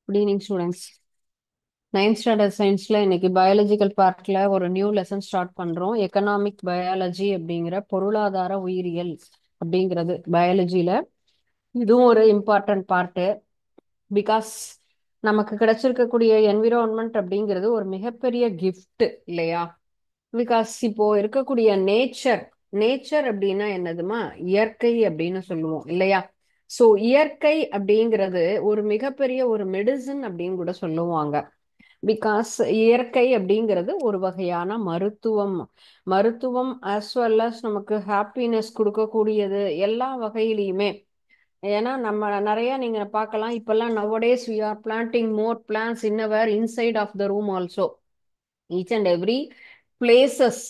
Good evening students. Ninth standard சயின்ஸ்ல இன்னைக்கு biological பார்ட்ல ஒரு நியூ லெசன் ஸ்டார்ட் பண்றோம். எக்கனாமிக் பயாலஜி அப்படிங்கிற பொருளாதார உயிரியல் அப்படிங்கிறது பயாலஜில இதுவும் ஒரு இம்பார்ட்டன்ட் பார்ட்டு. பிகாஸ் நமக்கு கிடைச்சிருக்கக்கூடிய என்விரான்மெண்ட் அப்படிங்கிறது ஒரு மிகப்பெரிய கிஃப்ட் இல்லையா? பிகாஸ் இப்போ இருக்கக்கூடிய நேச்சர், நேச்சர் அப்படின்னா என்னதுமா, இயற்கை அப்படின்னு சொல்லுவோம் இல்லையா? சோ இயற்கை அப்படிங்கிறது ஒரு மிகப்பெரிய ஒரு மெடிசன் அப்படின்னு கூட சொல்லுவாங்க. பிகாஸ் இயற்கை அப்படிங்கிறது ஒரு வகையான மருத்துவம். மருத்துவம் as well as நமக்கு ஹாப்பினஸ் கொடுக்கக்கூடியது எல்லா வகையிலையுமே. ஏன்னா நம்ம நிறைய நீங்க பார்க்கலாம், இப்பெல்லாம் nowadays we are planting more plants in our inside of the room also. Each and every places,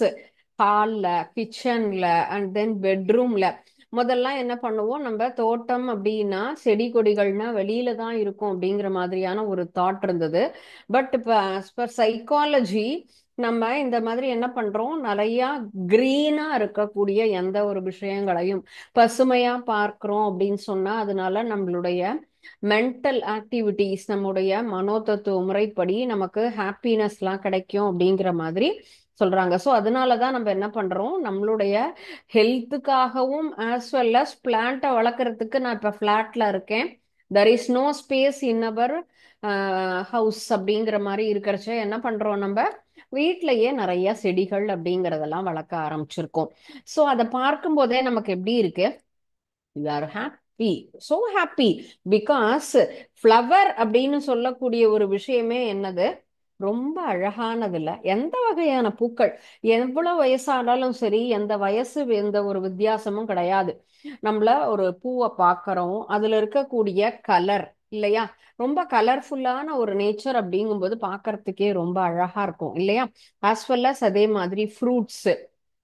ஹால்ல, கிச்சன்ல அண்ட் தென் பெட்ரூம்ல. முதல்லாம் என்ன பண்ணுவோம், நம்ம தோட்டம் அப்படின்னா செடி கொடிகள்னா வெளியில தான் இருக்கும் அப்படிங்கிற மாதிரியான ஒரு தாட் இருந்தது. பட் இப்போ ஆஸ் பர் சைக்காலஜி நம்ம இந்த மாதிரி என்ன பண்றோம், நிறைய கிரீனா இருக்கக்கூடிய எந்த ஒரு விஷயங்களையும் பசுமையா பார்க்கிறோம் அப்படின்னு சொன்னா அதனால நம்மளுடைய மென்டல் ஆக்டிவிட்டிஸ், நம்முடைய மனோதத்துவ முறைப்படி நமக்கு ஹாப்பினஸ்லாம் கிடைக்கும் அப்படிங்கிற மாதிரி சொல்றாங்க. ஸோ அதனாலதான் நம்ம என்ன பண்றோம், நம்மளுடைய ஹெல்த்துக்காகவும் ஆஸ் வெல் அஸ் பிளான்ட்டை வளர்க்கறதுக்கு. நான் இப்ப ஃபிளாட்ல இருக்கேன், there is no space in our house அப்படிங்கிற மாதிரி இருக்கிறச்ச என்ன பண்றோம், நம்ம வீட்டிலேயே நிறைய செடிகள் அப்படிங்கறதெல்லாம் வளர்க்க ஆரம்பிச்சிருக்கோம். ஸோ அதை பார்க்கும் போதே நமக்கு எப்படி இருக்கு, you are happy, so happy. Because flower அப்படின்னு சொல்லக்கூடிய ஒரு விஷயமே என்னது, ரொம்ப அழகானது இல்ல? எந்த வகையான பூக்கள், எவ்வளவு வயசானாலும் சரி, எந்த வயசு எந்த ஒரு வித்தியாசமும் கிடையாது. நம்மள ஒரு பூவை பார்க்கறோம், அதுல இருக்கக்கூடிய கலர் இல்லையா, ரொம்ப கலர்ஃபுல்லான ஒரு நேச்சர் அப்படிங்கும்போது பார்க்கறதுக்கே ரொம்ப அழகா இருக்கும் இல்லையா? ஆஸ் வெல் அஸ் அதே மாதிரி ஃப்ரூட்ஸ்,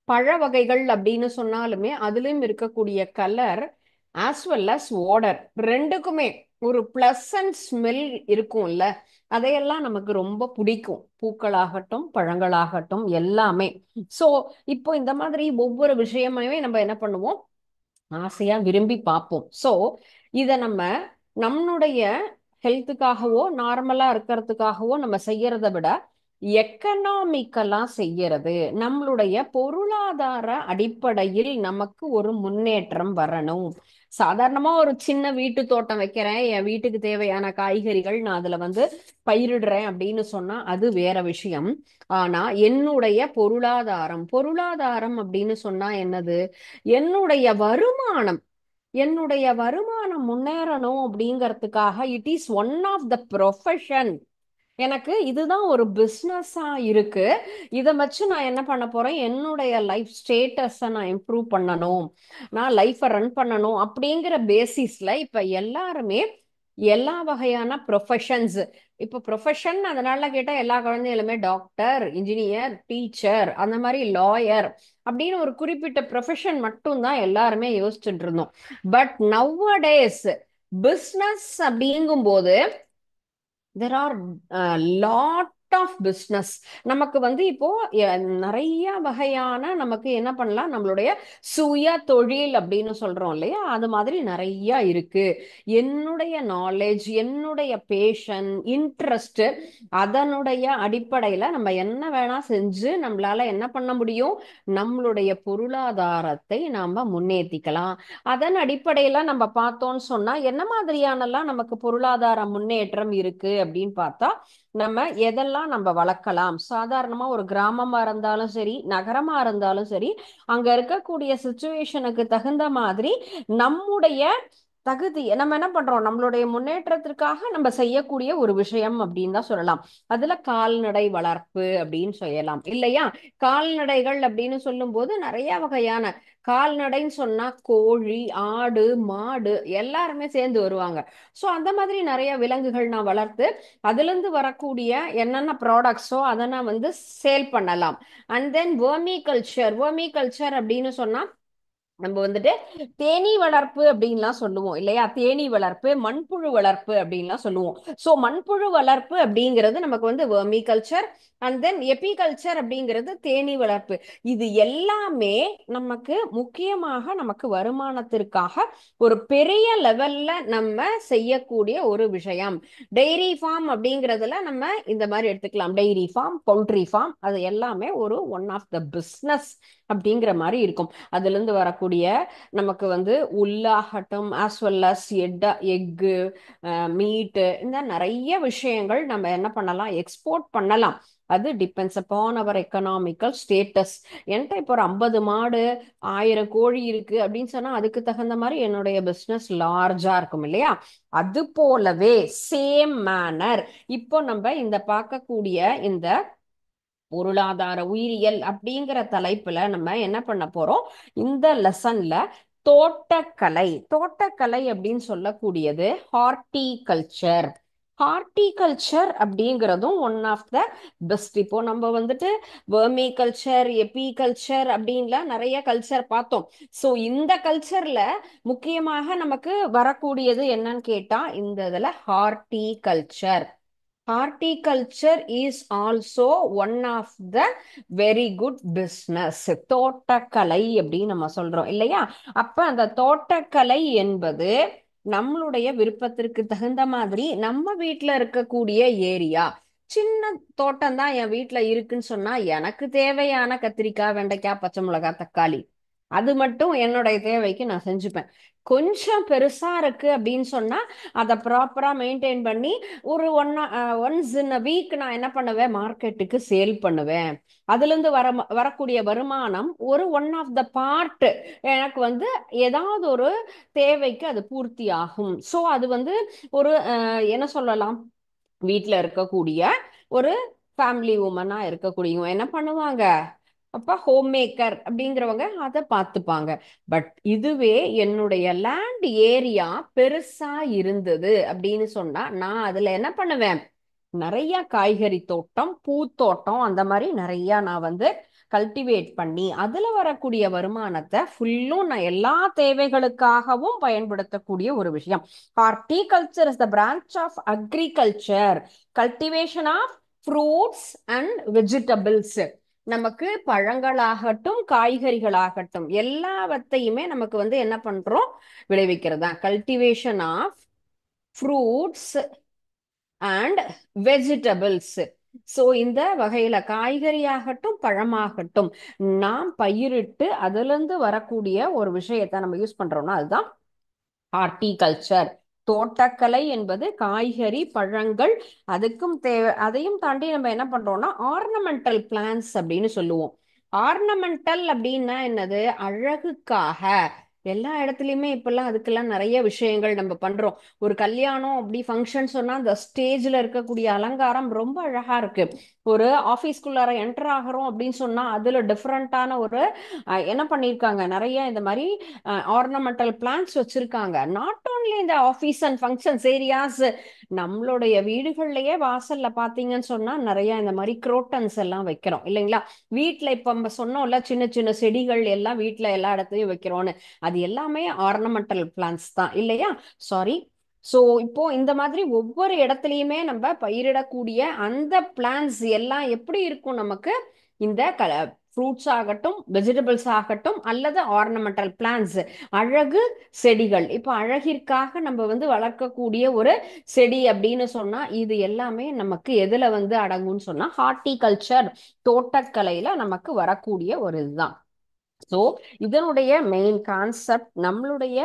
பழ வகைகள் அப்படின்னு சொன்னாலுமே அதுலயும் இருக்கக்கூடிய கலர் ஆஸ் வெல் அஸ் ஓடர், ரெண்டுக்குமே ஒரு பிளசன்ட் ஸ்மெல் இருக்கும்ல. அதையெல்லாம் நமக்கு ரொம்ப பிடிக்கும், பூக்களாகட்டும் பழங்களாகட்டும் எல்லாமே. சோ இப்போ இந்த மாதிரி ஒவ்வொரு விஷயமே நம்ம என்ன பண்ணுவோம், ஆசையா விரும்பி பார்ப்போம். சோ இத நம்ம நம்மளுடைய ஹெல்த்துக்காகவோ நார்மலா இருக்கிறதுக்காகவோ நம்ம செய்யறதை விட எக்கனாமிக்கலா செய்யறது, நம்மளுடைய பொருளாதார அடிப்படையில் நமக்கு ஒரு முன்னேற்றம் வரணும். சாதாரணமா ஒரு சின்ன வீட்டு தோட்டம் வைக்கிறேன், என் வீட்டுக்கு தேவையான காய்கறிகள் நான் அதுல பயிரிடுறேன் அப்படின்னு சொன்னா அது வேற விஷயம். ஆனா என்னுடைய பொருளாதாரம், பொருளாதாரம் அப்படின்னு சொன்னா என்னது, என்னுடைய வருமானம், என்னுடைய வருமானம் முன்னேறணும் அப்படிங்கிறதுக்காக it is one of the profession. எனக்கு இதுதான் ஒரு பிஸ்னஸா இருக்கு. இதை வச்சு நான் என்ன பண்ண போறேன், என்னுடைய லைஃப் ஸ்டேட்டஸை நான் இம்ப்ரூவ் பண்ணணும், நான் லைஃப்பை ரன் பண்ணணும் அப்படிங்கிற பேசிஸ்ல இப்ப எல்லாருமே எல்லா வகையான ப்ரொஃபஷன்ஸ். இப்ப ப்ரொஃபஷன் அதனால கேட்டா எல்லா குழந்தைகளுமே டாக்டர், இன்ஜினியர், டீச்சர், அந்த மாதிரி லாயர் அப்படின்னு ஒரு குறிப்பிட்ட ப்ரொஃபஷன் மட்டும் தான் எல்லாருமே யோசிச்சுட்டு இருந்தோம். பட் நவடேஸ் பிஸ்னஸ் அப்படிங்கும்போது there are lot of business. நமக்கு இப்போ நிறைய வகையான நமக்கு என்ன பண்ணலாம், நம்மளுடைய சுய தொழில் அப்படின்னு சொல்றோம் இல்லையா, அது மாதிரி நிறைய இருக்கு. என்னுடைய நாலேஜ், என்னுடைய பேஷன், இன்ட்ரெஸ்ட், அதனுடைய அடிப்படையில நம்ம என்ன வேணா செஞ்சு நம்மளால என்ன பண்ண முடியும், நம்மளுடைய பொருளாதாரத்தை நாம முன்னேற்றிக்கலாம். அதன் அடிப்படையில நம்ம பார்த்தோம்னு சொன்னா என்ன மாதிரியானலாம் நமக்கு பொருளாதார முன்னேற்றம் இருக்கு அப்படின்னு பார்த்தா, நம்ம எதெல்லாம் நம்ம வளர்க்கலாம். சாதாரணமா ஒரு கிராமமா இருந்தாலும் சரி, நகரமா இருந்தாலும் சரி, அங்க இருக்கக்கூடிய சுச்சுவேஷனுக்கு தகுந்த மாதிரி நம்முடைய தகுதி நம்ம என்ன பண்றோம், நம்மளுடைய முன்னேற்றத்திற்காக நம்ம செய்யக்கூடிய ஒரு விஷயம் அப்படின்னு தான் சொல்லலாம். அதுல கால்நடை வளர்ப்பு அப்படின்னு சொல்லலாம் இல்லையா? கால்நடைகள் அப்படின்னு சொல்லும் போது நிறைய வகையான கால்நடைன்னு சொன்னா கோழி, ஆடு, மாடு எல்லாருமே சேர்ந்து வருவாங்க. ஸோ அந்த மாதிரி நிறைய விலங்குகள் நான் வளர்த்து அதுல இருந்து வரக்கூடிய என்னென்ன ப்ராடக்ட்ஸோ அதை நான் சேல் பண்ணலாம். And then vermi culture, vermi culture அப்படின்னு சொன்னா நம்ம வந்துட்டு தேனீ வளர்ப்பு அப்படின்லாம் சொல்லுவோம் இல்லையா? தேனீ வளர்ப்பு, மண்புழு வளர்ப்பு அப்படின்லாம் சொல்லுவோம். ஸோ மண்புழு வளர்ப்பு அப்படிங்கிறது நமக்கு வந்து vermi culture, and then apiculture அப்படிங்கிறது தேனீ வளர்ப்பு. இது எல்லாமே நமக்கு முக்கியமாக நமக்கு வருமானத்திற்காக ஒரு பெரிய லெவல்ல நம்ம செய்யக்கூடிய ஒரு விஷயம். டெய்ரி ஃபார்ம் அப்படிங்கிறதுல நம்ம இந்த மாதிரி எடுத்துக்கலாம். டெய்ரி ஃபார்ம், பவுல்ட்ரி ஃபார்ம், அது எல்லாமே ஒரு ஒன் ஆஃப் த பிஸ்னஸ் அப்படிங்கிற மாதிரி இருக்கும். அதுல இருந்து வரக்கூடிய நமக்கு வந்து உள்ளாகட்டும், ஆஸ் வெல் அஸ் எக்கு, மீட்டு, இந்த நிறைய விஷயங்கள் நம்ம என்ன பண்ணலாம், எக்ஸ்போர்ட் பண்ணலாம். அது depends upon our economical status. என்கிட்ட இப்போ ஒரு 50 மாடு, 1000 கோழி இருக்கு அப்படின்னு சொன்னா அதுக்கு தகுந்த மாதிரி என்னுடைய பிசினஸ் லார்ஜா இருக்கும் இல்லையா? அது போலவே சேம் மேனர் இப்போ நம்ம இந்த பார்க்கக்கூடிய இந்த பொருளாதார உயிரியல் அப்படிங்கிற தலைப்புல நம்ம என்ன பண்ண போறோம், இந்த லெசன்ல தோட்டக்கலை. தோட்டக்கலை அப்படின்னு சொல்லக்கூடியது ஹார்டிகல்ச்சர். ஹார்டிகல்ச்சர் அப்படிங்கிறதும் ஒன் ஆஃப் த பெஸ்ட். இப்போ நம்ம வந்துட்டு வெர்மி கல்ச்சர், எபி கல்ச்சர் அப்படின்லாம் நிறைய கல்ச்சர் பார்த்தோம். ஸோ இந்த கல்ச்சர்ல முக்கியமாக நமக்கு வரக்கூடியது என்னன்னு கேட்டா இந்த இதுல horticulture. Horticulture is also one of the very good business. தோட்டக்கலை அப்படின்னு நம்ம சொல்றோம் இல்லையா? அப்ப அந்த தோட்டக்கலை என்பது நம்மளுடைய விருப்பத்திற்கு தகுந்த மாதிரி நம்ம வீட்டுல இருக்கக்கூடிய ஏரியா, சின்ன தோட்டம் தான் என் வீட்டுல இருக்குன்னு சொன்னா எனக்கு தேவையான கத்திரிக்காய், வெண்டைக்காய், பச்சை மிளகாய், தக்காளி அது மட்டும் என்னுடைய தேவைக்கு நான் செஞ்சுப்பேன். கொஞ்சம் பெருசா இருக்கு அப்படின்னு சொன்னா அதை ப்ராப்பரா மெயின்டைன் பண்ணி ஒரு ஒன்ஸ் இன் அ வீக் நான் என்ன பண்ணுவேன், மார்க்கெட்டுக்கு சேல் பண்ணுவேன். அதுல இருந்து வரக்கூடிய வருமானம் ஒரு ஒன் ஆஃப் த பார்ட் எனக்கு வந்து ஏதாவது ஒரு தேவைக்கு அது பூர்த்தி ஆகும். ஸோ அது வந்து ஒரு என்ன சொல்லலாம், வீட்டில் இருக்கக்கூடிய ஒரு ஃபேமிலி உமனா இருக்கக்கூடியவங்க என்ன பண்ணுவாங்க, அப்ப ஹோம் மேக்கர் அப்படிங்கிறவங்க அதை பார்த்துப்பாங்க. பட் இதுவே என்னுடைய லேண்ட் ஏரியா பெருசா இருந்தது அப்படின்னு சொன்னா நான் அதுல என்ன பண்ணுவேன், நிறைய காய்கறி தோட்டம், பூத்தோட்டம், அந்த மாதிரி நிறைய நான் வந்து கல்டிவேட் பண்ணி அதுல வரக்கூடிய வருமானத்தை ஃபுல்லும் நான் எல்லா தேவைகளுக்காகவும் பயன்படுத்தக்கூடிய ஒரு விஷயம். Horticulture is the branch of agriculture, cultivation of fruits and vegetables. நமக்கு பழங்களாகட்டும், காய்கறிகளாகட்டும், எல்லாவற்றையுமே நமக்கு வந்து என்ன பண்றோம், விளைவிக்கிறதா cultivation of fruits and vegetables. So இந்த வகையில காய்கறியாகட்டும், பழமாகட்டும், நாம் பயிரிட்டு அதுல இருந்து வரக்கூடிய ஒரு விஷயத்தை நம்ம யூஸ் பண்றோம்னா அதுதான் ஹார்டிகல்ச்சர். தோட்டக்கலை என்பது காய்கறி, பழங்கள், அதுக்கும் தேவை. அதையும் தாண்டி நம்ம என்ன பண்றோம்னா ஆர்னமெண்டல் பிளான்ஸ் அப்படின்னு சொல்லுவோம். ஆர்னமெண்டல் அப்படின்னா என்னது, அழகுக்காக. எல்லா இடத்துலயுமே இப்பெல்லாம் அதுக்கெல்லாம் நிறைய விஷயங்கள் நம்ம பண்றோம். ஒரு கல்யாணம் அப்படி ஃபங்க்ஷன் சொன்னா அந்த ஸ்டேஜ்ல இருக்கக்கூடிய அலங்காரம் ரொம்ப அழகா இருக்கு. ஒரு ஆபீஸ்க்குள்ளார என்டர் ஆகிறோம் அப்படின்னு சொன்னா அதுல டிஃப்ரெண்டான ஒரு என்ன பண்ணிருக்காங்க, நிறைய இந்த மாதிரி ஆர்னமெண்டல் பிளான்ஸ் வச்சிருக்காங்க. நாட் ஓன்லி இந்த ஆஃபீஸ் அண்ட் ஃபங்க்ஷன்ஸ் ஏரியாஸ், நம்மளுடைய வீடுகள்லயே வாசல்ல பாத்தீங்கன்னு சொன்னா நிறைய இந்த மாதிரி குரோட்டன்ஸ் எல்லாம் வைக்கிறோம் இல்லைங்களா? வீட்டுல இப்ப நம்ம சொன்னோம்ல, சின்ன சின்ன செடிகள் எல்லாம் வீட்டுல எல்லா இடத்துலயும் வைக்கிறோம்னு, அது எல்லாமே ஆர்னமெண்டல் பிளான்ஸ் தான் இல்லையா? சாரி. சோ இப்போ இந்த மாதிரி ஒவ்வொரு இடத்துலயுமே நம்ம பயிரிடக்கூடிய அந்த பிளான்ஸ் எல்லாம் எப்படி இருக்கும் நமக்கு, இந்த ஃப்ரூட்ஸ் ஆகட்டும், வெஜிடபிள்ஸ் ஆகட்டும், அல்லது ஆர்னமெண்டல் பிளான்ஸ், அழகு செடிகள். இப்போ அழகிற்காக நம்ம வந்து வளர்க்கக்கூடிய ஒரு செடி அப்படின்னு சொன்னா இது எல்லாமே நமக்கு எதுல வந்து அடங்கும்னு சொன்னா ஹார்டிகல்ச்சர், தோட்டக்கலையில நமக்கு வரக்கூடிய ஒரு இதுதான். ஸோ இதனுடைய மெயின் கான்செப்ட் நம்மளுடைய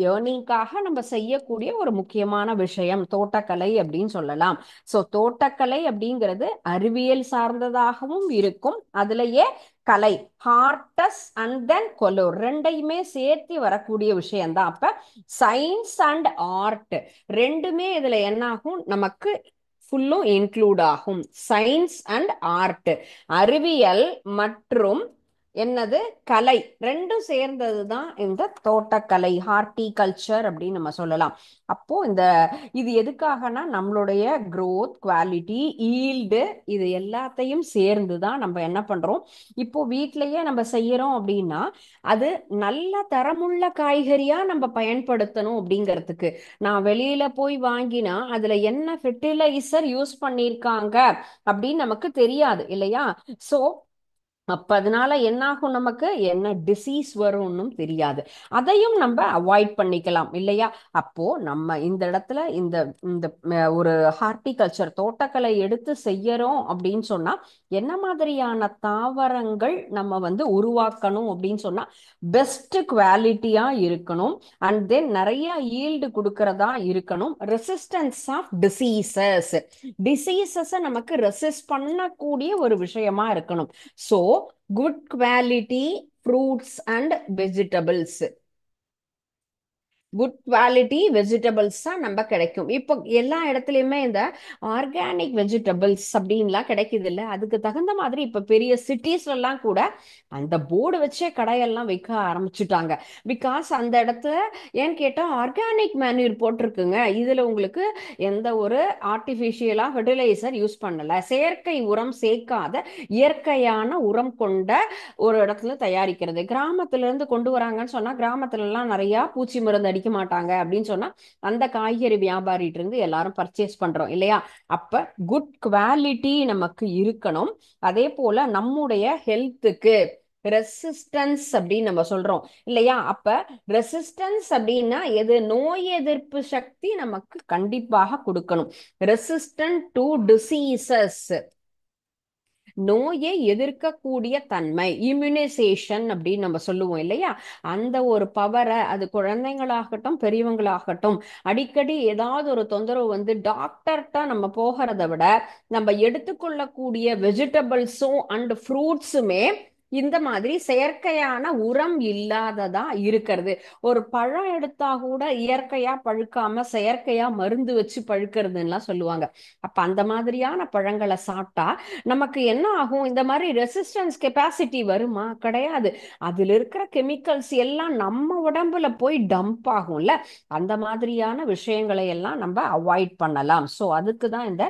ஏர்னிங்காக நம்ம செய்யக்கூடிய ஒரு முக்கியமான விஷயம் தோட்டக்கலை அப்படின்னு சொல்லலாம். ஸோ தோட்டக்கலை அப்படிங்கிறது அறிவியல் சார்ந்ததாகவும் இருக்கும். அதுலயே கலை, ஹார்டஸ் அண்ட் தென் கொலோர், ரெண்டையுமே சேர்த்து வரக்கூடிய விஷயம்தான். அப்ப சயின்ஸ் அண்ட் ஆர்ட் ரெண்டுமே இதுல என்ன ஆகும், நமக்கு ஃபுல்லும் இன்க்ளூட் ஆகும். சயின்ஸ் அண்ட் ஆர்ட், அறிவியல் மற்றும் என்னது? கலை. ரெண்டும் சேர்ந்தது தான் இந்த தோட்டக்கலை, ஹார்டிகல்ச்சர் அப்படின்னு நம்ம சொல்லலாம். அப்போ இது எதுக்காகனா நம்மளுடைய growth, குவாலிட்டி, ஈல்டு இது எல்லாத்தையும் சேர்ந்து தான் நம்ம என்ன பண்றோம், இப்போ வீட்டிலேயே நம்ம செய்யறோம் அப்படின்னா அது நல்ல தரமுள்ள காய்கறியா நம்ம பயன்படுத்தணும் அப்படிங்கிறதுக்கு. நான் வெளியில போய் வாங்கினா அதுல என்ன ஃபெர்டிலைசர் யூஸ் பண்ணியிருக்காங்க அப்படின்னு நமக்கு தெரியாது இல்லையா? சோ அப்ப அதனால என்ன ஆகும், நமக்கு என்ன டிசீஸ் வரும்னு தெரியாது. அதையும் நம்ம அவாய்ட் பண்ணிக்கலாம் இல்லையா? அப்போ நம்ம இந்த இடத்துல இந்த இந்த ஒரு ஹார்டிகல்ச்சர் தோட்டக்கலை எடுத்து செய்யறோம் அப்படின்னு சொன்னா என்ன மாதிரியான தாவரங்கள் நம்ம உருவாக்கணும் அப்படின்னு சொன்னா பெஸ்ட் குவாலிட்டியா இருக்கணும். அண்ட் தென் நிறைய ஈல்டு கொடுக்கறதா இருக்கணும். ரெசிஸ்டன்ஸ் ஆஃப் டிசீசஸ், நமக்கு ரெசிஸ்ட் பண்ணக்கூடிய ஒரு விஷயமா இருக்கணும். So good quality fruits and vegetables, good quality vegetables தான் நம்ம கிடைக்கும். இப்போ எல்லா இடத்துலையுமே இந்த ஆர்கானிக் வெஜிடபிள்ஸ் அப்படின்லாம் கிடைக்குது இல்லை? அதுக்கு தகுந்த மாதிரி இப்போ பெரிய சிட்டிஸ்லாம் கூட அந்த போர்டு வச்சே கடையெல்லாம் வைக்க ஆரம்பிச்சுட்டாங்க. பிகாஸ் அந்த இடத்துல ஏன்னு கேட்டால் ஆர்கானிக் மேன்யூர் போட்டிருக்குங்க, இதில் உங்களுக்கு எந்த ஒரு ஆர்டிஃபிஷியலாக ஃபெர்டிலைசர் யூஸ் பண்ணலை, செயற்கை உரம் சேர்க்காத இயற்கையான உரம் கொண்ட ஒரு இடத்துல தயாரிக்கிறது. கிராமத்துல இருந்து கொண்டு வராங்கன்னு சொன்னா கிராமத்துல எல்லாம் நிறைய பூச்சி மருந்து அடிக்க மாட்டாங்க அப்படின்னு சொன்னா அந்த காய்கறி வியாபாரிட்டு இருந்து எல்லாரும் பர்ச்சேஸ் பண்றோம் இல்லையா? அப்ப குட் குவாலிட்டி நமக்கு இருக்கணும். அதே போல நம்முடைய ஹெல்த்துக்கு ரெசிஸ்டன்ஸ் அப்படின்னு நம்ம சொல்றோம் இல்லையா? அப்ப ரெசிஸ்டன்ஸ் அப்படின்னா எது? நோய் எதிர்ப்பு சக்தி நமக்கு கண்டிப்பாக கொடுக்கணும். ரெசிஸ்டன்ட் டு டிசீசஸ், நோயை எதிர்க்கக்கூடிய தன்மை, இம்யூனைசேஷன் அப்படின்னு நம்ம சொல்லுவோம் இல்லையா? அந்த ஒரு பவரை அது குழந்தைங்களாகட்டும் பெரியவங்களாகட்டும் அடிக்கடி ஏதாவது ஒரு தொந்தரவு டாக்டர்கிட்ட நம்ம போகிறத விட நம்ம எடுத்துக்கொள்ளக்கூடிய வெஜிடபிள்ஸும் அண்ட் ஃப்ரூட்ஸுமே இந்த மாதிரி செயற்கையான உரம் இல்லாததா இருக்கிறது. ஒரு பழம் எடுத்தா கூட இயற்கையா பழுக்காம செயற்கையா மருந்து வச்சு பழுக்கிறதுலாம் சொல்லுவாங்க. அப்ப அந்த மாதிரியான பழங்களை சாப்பிட்டா நமக்கு என்ன ஆகும்? இந்த மாதிரி ரெசிஸ்டன்ஸ் கெப்பாசிட்டி வருமா? கிடையாது. அதுல இருக்கிற கெமிக்கல்ஸ் எல்லாம் நம்ம உடம்புல போய் டம்ப் ஆகும்ல. அந்த மாதிரியான விஷயங்களை எல்லாம் நம்ம அவாய்ட் பண்ணலாம். ஸோ அதுக்கு தான்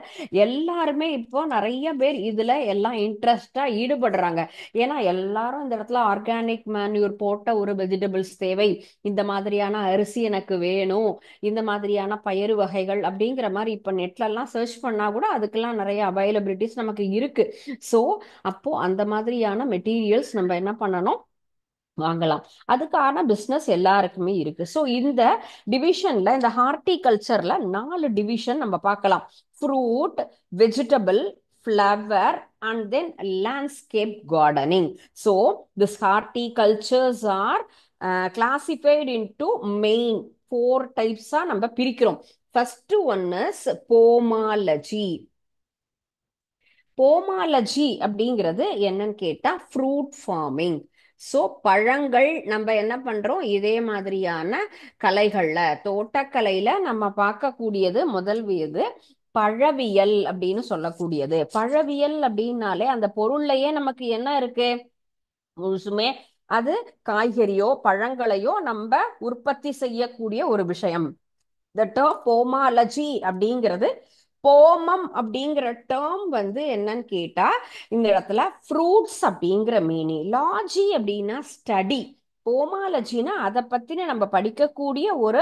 எல்லாருமே இப்போ நிறைய பேர் இதுல எல்லாம் இன்ட்ரெஸ்டா ஈடுபடுறாங்க. ஏன்னா எல்லாரும் இந்த இடத்துல ஆர்கானிக் மேன்யூர் போட்ட ஒரு வெஜிடபிள்ஸ் தேவை, இந்த மாதிரியான அரிசி எனக்கு வேணும், இந்த மாதிரியான பயிறு வகைகள் அப்படிங்கிற மாதிரி இப்ப நெட்ல எல்லாம் சர்ச் பண்ணா கூட அதுக்கெல்லாம் நிறைய அவைலபிலிட்டிஸ் நமக்கு இருக்கு. ஸோ அப்போ அந்த மாதிரியான மெட்டீரியல்ஸ் நம்ம என்ன பண்ணணும், வாங்கலாம். அதுக்கான பிசினஸ் எல்லாருக்குமே இருக்கு. ஸோ இந்த டிவிஷன்ல, இந்த ஹார்டிகல்ச்சர்ல 4 டிவிஷன் நம்ம பார்க்கலாம்: fruit, vegetable, flower and then landscape gardening. So this horticultures are classified into main 4 டைப்ஸா நம்ம பிரிக்கிறோம். First one is pomology. Pomology அப்படிங்கிறது என்னன்னு கேட்டா ஃப்ரூட் ஃபார்மிங். ஸோ பழங்கள் நம்ம என்ன பண்றோம், இதே மாதிரியான கலைகள்ல தோட்டக்கலையில நம்ம பார்க்கக்கூடியது முதல் இது பழவியல் அப்படின்னு சொல்லக்கூடியது. பழவியல் அப்படின்னாலே அந்த பொருள்லயே நமக்கு என்ன இருக்கு? முழுசுமே அது காய்கறியோ பழங்களையோ நம்ம உற்பத்தி செய்யக்கூடிய ஒரு விஷயம். the term போமாலஜி அப்படிங்கிறது, போமம் அப்படிங்கிற டேர்ம் என்னன்னு கேட்டா இந்த இடத்துல ஃப்ரூட்ஸ் அப்படிங்கிற மீனிங், லாஜி அப்படின்னா ஸ்டடி, போமாலஜினா அதை பத்தின நம்ம படிக்கக்கூடிய ஒரு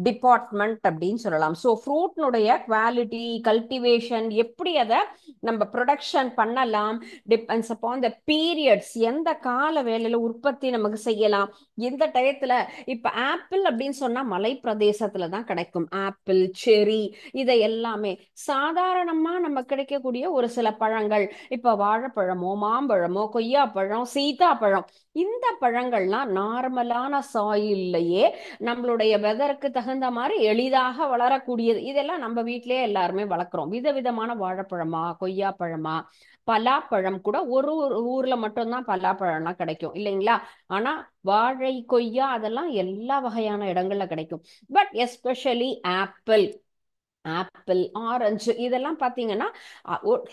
டிபார்ட்மெண்ட் அப்படின்னு சொல்லலாம். ஸோ ஃப்ரூட்னுடைய குவாலிட்டி, கல்டிவேஷன், எப்படி அதை நம்ம ப்ரொடக்ஷன் பண்ணலாம், டிபெண்ட்ஸ் அப்பான் த பீரியட்ஸ், எந்த கால வேலையில உற்பத்தி நமக்கு செய்யலாம், எந்த டயத்துல. இப்ப ஆப்பிள் அப்படின்னு சொன்னா மலை பிரதேசத்துல தான் கிடைக்கும். ஆப்பிள், செரி, இதை எல்லாமே சாதாரணமா நம்ம கிடைக்கக்கூடிய ஒரு சில பழங்கள், இப்ப வாழைப்பழமோ மாம்பழமோ கொய்யாப்பழம் சீதாப்பழம், இந்த பழங்கள்லாம் நார்மலான சாயில்லையே நம்மளுடைய வெதருக்கு தகுந்த மாதிரி எளிதாக வளரக்கூடியது. இதெல்லாம் நம்ம வீட்டிலேயே எல்லாருமே வளர்க்குறோம். விதவிதமான வாழைப்பழமா கொய்யாப்பழமா, பலாப்பழம் கூட ஒரு ஒரு ஊர்ல மட்டும்தான் பலாப்பழம்லாம் கிடைக்கும் இல்லைங்களா? ஆனா வாழை, கொய்யா அதெல்லாம் எல்லா வகையான இடங்கள்ல கிடைக்கும். But especially apple, apple, orange இதெல்லாம் பார்த்தீங்கன்னா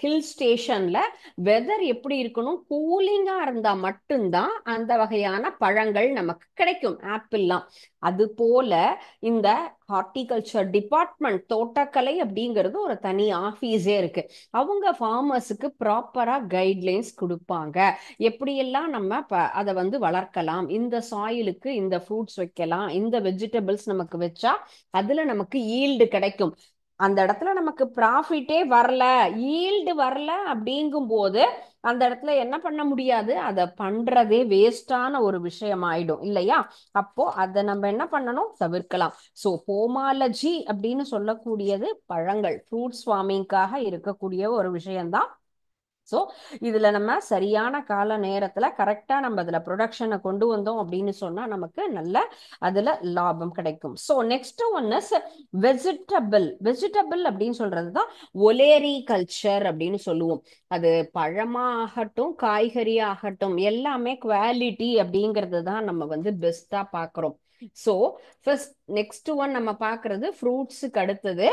ஹில் ஸ்டேஷன்ல வெதர் எப்படி இருக்கணும், கூலிங்கா இருந்தா மட்டும்தான் அந்த வகையான பழங்கள் நமக்கு கிடைக்கும், ஆப்பிள்லாம். அது போல இந்த ஹார்டிகல்ச்சர் டிபார்ட்மெண்ட், தோட்டக்கலை அப்படிங்கிறது ஒரு தனி ஆஃபீஸே இருக்கு. அவங்க ஃபார்மர்ஸுக்கு ப்ராப்பரா கைட்லைன்ஸ் கொடுப்பாங்க. எப்படியெல்லாம் நம்ம அதை வந்து வளர்க்கலாம், இந்த சாயிலுக்கு இந்த ஃப்ரூட்ஸ் வைக்கலாம், இந்த வெஜிடபிள்ஸ் நமக்கு வச்சா அதுல நமக்கு ஈல்டு கிடைக்கும். அந்த இடத்துல நமக்கு ப்ராஃபிட்டே வரல, ஈல்டு வரல அப்படிங்கும் போது அந்த இடத்துல என்ன பண்ண முடியாது, அதை பண்றதே வேஸ்டான ஒரு விஷயம் ஆயிடும் இல்லையா? அப்போ அதை நம்ம என்ன பண்ணணும், தவிர்க்கலாம். ஸோ போமாலஜி அப்படின்னு சொல்லக்கூடியது பழங்கள், ஃப்ரூட்ஸ் ஃபார்மிங்காக இருக்கக்கூடிய ஒரு விஷயம்தான். ஸோ இதுல நம்ம சரியான கால நேரத்துல கரெக்டா நம்ம அதுல ப்ரொடக்ஷனை கொண்டு வந்தோம் அப்படின்னு சொன்னா நமக்கு நல்ல அதுல லாபம் கிடைக்கும். So next one is vegetable. Vegetable அப்படின்னு சொல்றதுதான் ஒலேரி கல்ச்சர் அப்படின்னு சொல்லுவோம். அது பழமா ஆகட்டும், காய்கறி ஆகட்டும், எல்லாமே குவாலிட்டி அப்படிங்கிறது தான் நம்ம வந்து பெஸ்டா பாக்குறோம். ஸோ ஃபர்ஸ்ட் நெக்ஸ்ட் ஒன் நம்ம பார்க்கறது ஃப்ரூட்ஸுக்கு அடுத்தது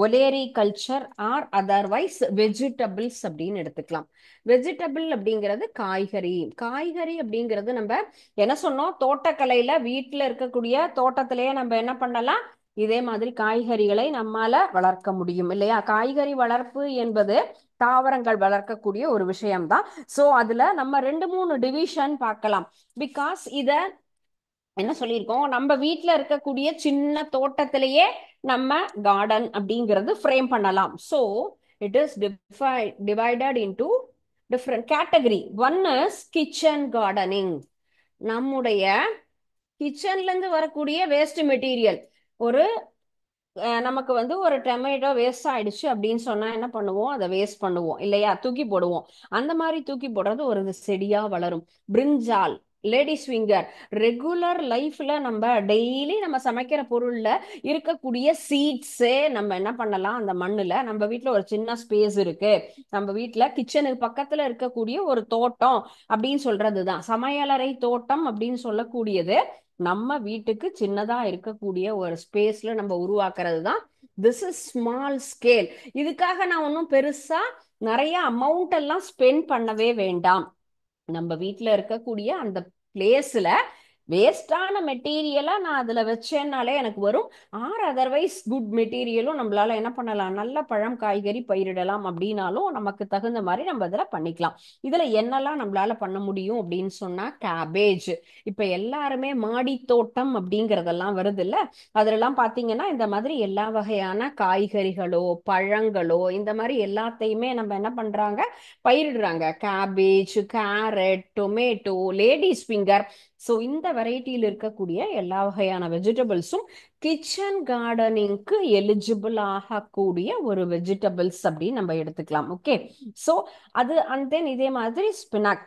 ஒலேரி கல்ச்சர் ஆர் அதர்வைஸ் வெஜிடபிள்ஸ் அப்படின்னு எடுத்துக்கலாம். வெஜிடபிள் அப்படிங்கிறது காய்கறி. காய்கறி அப்படிங்கிறது நம்ம என்ன சொன்னோம், தோட்டக்கலையில வீட்டில் இருக்கக்கூடிய தோட்டத்திலேயே நம்ம என்ன பண்ணலாம், இதே மாதிரி காய்கறிகளை நம்மால வளர்க்க முடியும் இல்லையா? காய்கறி வளர்ப்பு என்பது தாவரங்கள் வளர்க்கக்கூடிய ஒரு விஷயம்தான். ஸோ அதுல நம்ம 2 3 டிவிஷன் பார்க்கலாம். பிகாஸ் இத என்ன சொல்லியிருக்கோம், நம்ம வீட்டில் இருக்கக்கூடிய சின்ன தோட்டத்திலேயே நம்ம கார்டன் அப்படிங்கிறது ஃப்ரேம் பண்ணலாம். So it is divided into different category. One is kitchen gardening. நம்முடைய கிச்சன்ல இருந்து வரக்கூடிய வேஸ்ட் மெட்டீரியல், ஒரு நமக்கு வந்து ஒரு டொமேட்டோ வேஸ்ட் ஆயிடுச்சு அப்படின்னு சொன்னா என்ன பண்ணுவோம், அதை வேஸ்ட் பண்ணுவோம் இல்லையா, தூக்கி போடுவோம். அந்த மாதிரி தூக்கி போடுறது ஒரு செடியா வளரும். பிரிஞ்சால், லேடிஸ் ஃபிங்கர், ரெகுலர் லைஃப்ல நம்ம டெய்லி நம்ம சமைக்கிற பொருள்ல இருக்கக்கூடிய சீட்ஸே நம்ம என்ன பண்ணலாம், அந்த மண்ணுல நம்ம வீட்ல ஒரு சின்ன ஸ்பேஸ் இருக்கு, நம்ம வீட்ல கிச்சனுக்கு பக்கத்துல இருக்கக்கூடிய ஒரு தோட்டம் அப்படின்னு சொல்றதுதான் சமையலறை தோட்டம் அப்படின்னு சொல்லக்கூடியது. நம்ம வீட்டுக்கு சின்னதா இருக்கக்கூடிய ஒரு ஸ்பேஸ்ல நம்ம உருவாக்குறது தான் திஸ் இஸ் ஸ்மால் ஸ்கேல். இதுக்காக நான் ஒன்றும் பெருசா நிறைய அமௌண்ட் எல்லாம் ஸ்பெண்ட் பண்ணவே வேண்டாம். நம்ம வீட்டில் இருக்கக்கூடிய அந்த பிளேஸ்ல வேஸ்டான மெட்டீரியலா நான் அதுல வச்சேன்னாலே எனக்கு வரும். ஆர் அதர்வைஸ் குட் மெட்டீரியலும் நம்மளால என்ன பண்ணலாம், நல்ல பழம் காய்கறி பயிரிடலாம். அப்படின்னாலும் நமக்கு தகுந்த மாதிரி நம்ம இதுல பண்ணிக்கலாம். இதுல என்னெல்லாம் நம்மளால பண்ண முடியும் அப்படின்னு சொன்னா, கேபேஜ். இப்ப எல்லாருமே மாடி தோட்டம் அப்படிங்கறதெல்லாம் வருது இல்ல, அதுலலாம் பாத்தீங்கன்னா இந்த மாதிரி எல்லா வகையான காய்கறிகளோ பழங்களோ இந்த மாதிரி எல்லாத்தையுமே நம்ம என்ன பண்றாங்க, பயிரிடுறாங்க. Cabbage, carrot, tomato, ladies finger. So இந்த வெரைட்டியில் இருக்கக்கூடிய எல்லா வகையான வெஜிடபிள்ஸும் கிச்சன் கார்டனிங்க்கு எலிஜிபிள் ஆகக்கூடிய ஒரு வெஜிடபிள்ஸ் அப்படின்னு நம்ம எடுத்துக்கலாம். ஓகே. ஸோ அது அண்ட் தென் இதே மாதிரி ஸ்பினாக்,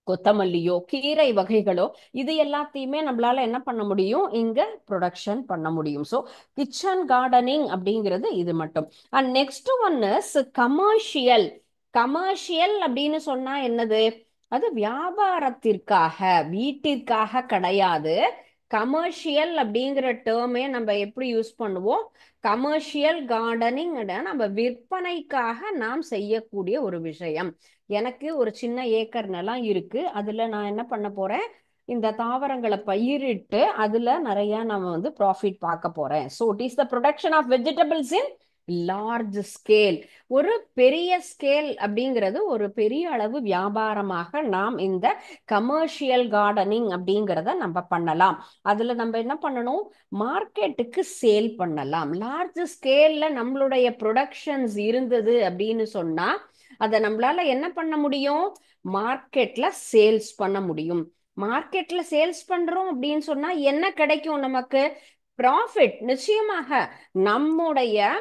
கொத்தமல்லியோ கீரை வகைகளோ இது எல்லாத்தையுமே நம்மளால என்ன பண்ண முடியும், இங்க ப்ரொடக்ஷன் பண்ண முடியும். ஸோ கிச்சன் கார்டனிங் அப்படிங்கிறது இது மட்டும். And next one is commercial. Commercial அப்படின்னு சொன்னா என்னது, அது வியாபாரத்திற்காக, வீட்டிற்காக கிடையாது. கமர்ஷியல் அப்படிங்கிற டேர்மே நம்ம எப்படி யூஸ் பண்ணுவோம், கமர்ஷியல் கார்டனிங் நம்ம விற்பனைக்காக நாம் செய்யக்கூடிய ஒரு விஷயம். எனக்கு ஒரு சின்ன ஏக்கர் நிலம் இருக்கு, அதுல நான் என்ன பண்ண போறேன், இந்த தாவரங்களை பயிரிட்டு அதுல நிறைய நம்ம வந்து ப்ராஃபிட் பார்க்க போறேன். So it is the production of vegetables in large scale. ஒரு பெரிய ஸ்கேல் அப்படிங்கிறது ஒரு பெரிய அளவு வியாபாரமாக நாம் இந்த கமர்ஷியல் கார்டனிங் அப்படிங்கிறத நம்ம பண்ணலாம். அதுல நம்ம என்ன பண்ணணும், மார்க்கெட்டுக்கு சேல் பண்ணலாம். லார்ஜ் ஸ்கேல்ல நம்மளுடைய ப்ரொடக்ஷன்ஸ் இருந்தது அப்படின்னு சொன்னா அதை நம்மளால என்ன பண்ண முடியும், மார்க்கெட்ல சேல்ஸ் பண்ண முடியும். மார்க்கெட்ல சேல்ஸ் பண்றோம் அப்படின்னு சொன்னா என்ன கிடைக்கும் நமக்கு, ப்ராஃபிட். நிச்சயமாக நம்முடைய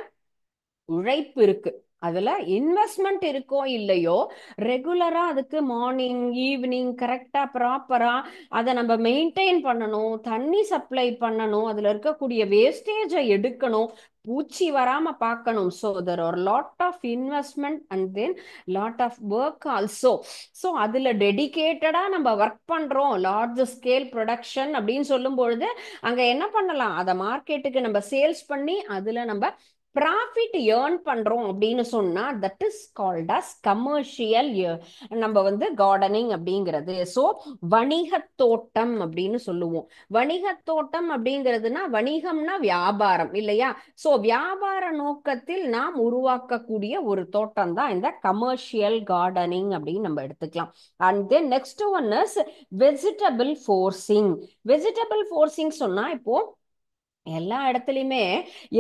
உழைப்பு இருக்கு, அதுல இன்வெஸ்ட்மெண்ட் இருக்கோ இல்லையோ, ரெகுலரா அதுக்கு மார்னிங் ஈவினிங் கரெக்டா ப்ராப்பரா அதை நம்ம மெயின்டைன் பண்ணணும், தண்ணி சப்ளை பண்ணணும், அதுல இருக்கக்கூடிய வேஸ்டேஜை எடுக்கணும், பூச்சி வராம பார்க்கணும். So there are lot of investment and then lot of work also. So அதுல டெடிகேட்டடா நம்ம ஒர்க் பண்றோம். லார்ஜ் ஸ்கேல் ப்ரொடக்ஷன் அப்படின்னு சொல்லும் பொழுது அங்க என்ன பண்ணலாம், அதை மார்க்கெட்டுக்கு நம்ம சேல்ஸ் பண்ணி அதுல நம்ம ப்ராஃபிட் ஏர்ன் பண்றோம் அப்படின்னு சொன்னா that is called as commercial, நம்ம வந்து கார்டனிங் அப்படிங்கிறது. ஸோ வணிகத் தோட்டம் அப்படின்னு சொல்லுவோம். வணிகத் தோட்டம் அப்படிங்கிறதுனா வணிகம்னா வியாபாரம் இல்லையா? ஸோ வியாபார நோக்கத்தில் நாம் உருவாக்கக்கூடிய ஒரு தோட்டம் தான் இந்த கமர்ஷியல் கார்டனிங் அப்படின்னு நம்ம எடுத்துக்கலாம். And then next one is vegetable forcing. Vegetable forcing சொன்னா இப்போ எல்லா இடத்துலயுமே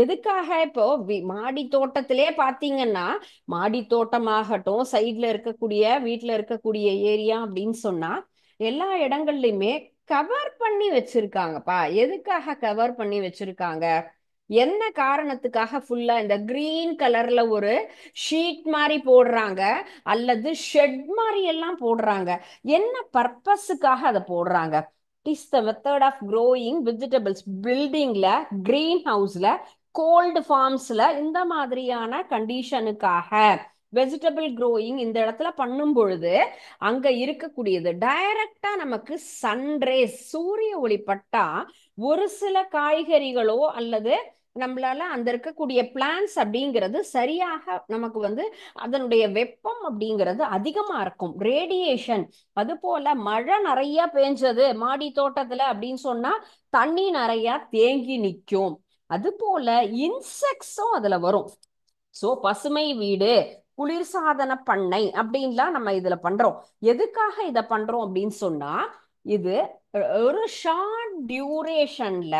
எதுக்காக இப்போ மாடி தோட்டத்திலே பாத்தீங்கன்னா, மாடி தோட்டமாகட்டும், சைட்ல இருக்கக்கூடிய வீட்டுல இருக்கக்கூடிய ஏரியா அப்படின்னு சொன்னா எல்லா இடங்கள்லயுமே கவர் பண்ணி வச்சிருக்காங்கப்பா. எதுக்காக கவர் பண்ணி வச்சிருக்காங்க? என்ன காரணத்துக்காக? ஃபுல்லா இந்த கிரீன் கலர்ல ஒரு ஷீட் மாதிரி போடுறாங்க, அல்லது ஷெட் மாதிரி எல்லாம் போடுறாங்க. என்ன பர்பஸுக்காக அதை போடுறாங்க? Is the method of growing vegetables பில்டிங்ல, கிரீன் ஹவுஸ்ல, கோல்டு ஃபார்ம்ஸ்ல இந்த மாதிரியான கண்டிஷனுக்காக வெஜிடபிள் க்ரோயிங் இந்த இடத்துல பண்ணும் பொழுது அங்க இருக்கக்கூடியது டைரக்டா நமக்கு சன்ரேஸ், சூரிய ஒளி பட்டா ஒரு சில காய்கறிகளோ அல்லது நம்மளால அந்த இருக்கக்கூடிய பிளான்ஸ் அப்படிங்கிறது சரியாக நமக்கு வந்து அதனுடைய வெப்பம் அப்படிங்கிறது அதிகமா இருக்கும், ரேடியேஷன். அது போல மழை நிறைய பெஞ்சது மாடி தோட்டத்துல அப்படின்னு சொன்னா தண்ணி நிறைய தேங்கி நிற்கும். அது போல இன்செக்ட்ஸும் அதுல வரும். சோ பசுமை வீடு, குளிர்சாதன பண்ணை அப்படின்லாம் நம்ம இதுல பண்றோம். எதுக்காக இத பண்றோம் அப்படின்னு சொன்னா இது ஒரு ஷார்ட் டியூரேஷன்ல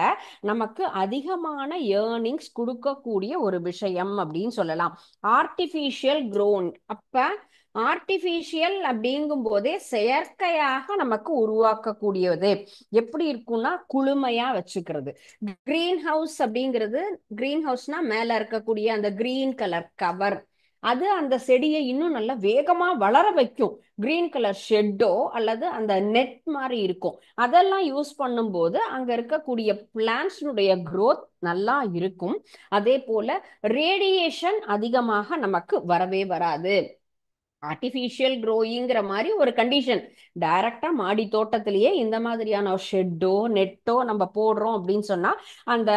நமக்கு அதிகமான ஏர்னிங்ஸ் கொடுக்கக்கூடிய ஒரு விஷயம் அப்படின்னு சொல்லலாம். Artificial grown. அப்ப ஆர்டிபிஷியல் அப்படிங்கும் போதே செயற்கையாக நமக்கு உருவாக்கக்கூடியது. எப்படி இருக்கும்னா குளுமையா வச்சுக்கிறது. கிரீன் ஹவுஸ் அப்படிங்கிறது, கிரீன் ஹவுஸ்னா மேல இருக்கக்கூடிய அந்த கிரீன் கலர் கவர், அது அந்த செடியை இன்னும் நல்லா வேகமா வளர வைக்கும். கிரீன் கலர் ஷெட்டோ அல்லது அந்த நெட் மாதிரி இருக்கும், அதெல்லாம் யூஸ் பண்ணும்போது அங்க இருக்கக்கூடிய பிளான்ட்ஸ்னுடைய growth நல்லா இருக்கும். அதே போல ரேடியேஷன் அதிகமாக நமக்கு வரவே வராது. ஆர்டிபிஷியல் க்ரோயிங்கிற மாதிரி ஒரு கண்டிஷன் டைரக்டா மாடி தோட்டத்திலேயே இந்த மாதிரியான ஷெட்டோ நெட்டோ நம்ம போடுறோம் அப்படின்னு சொன்னா அந்த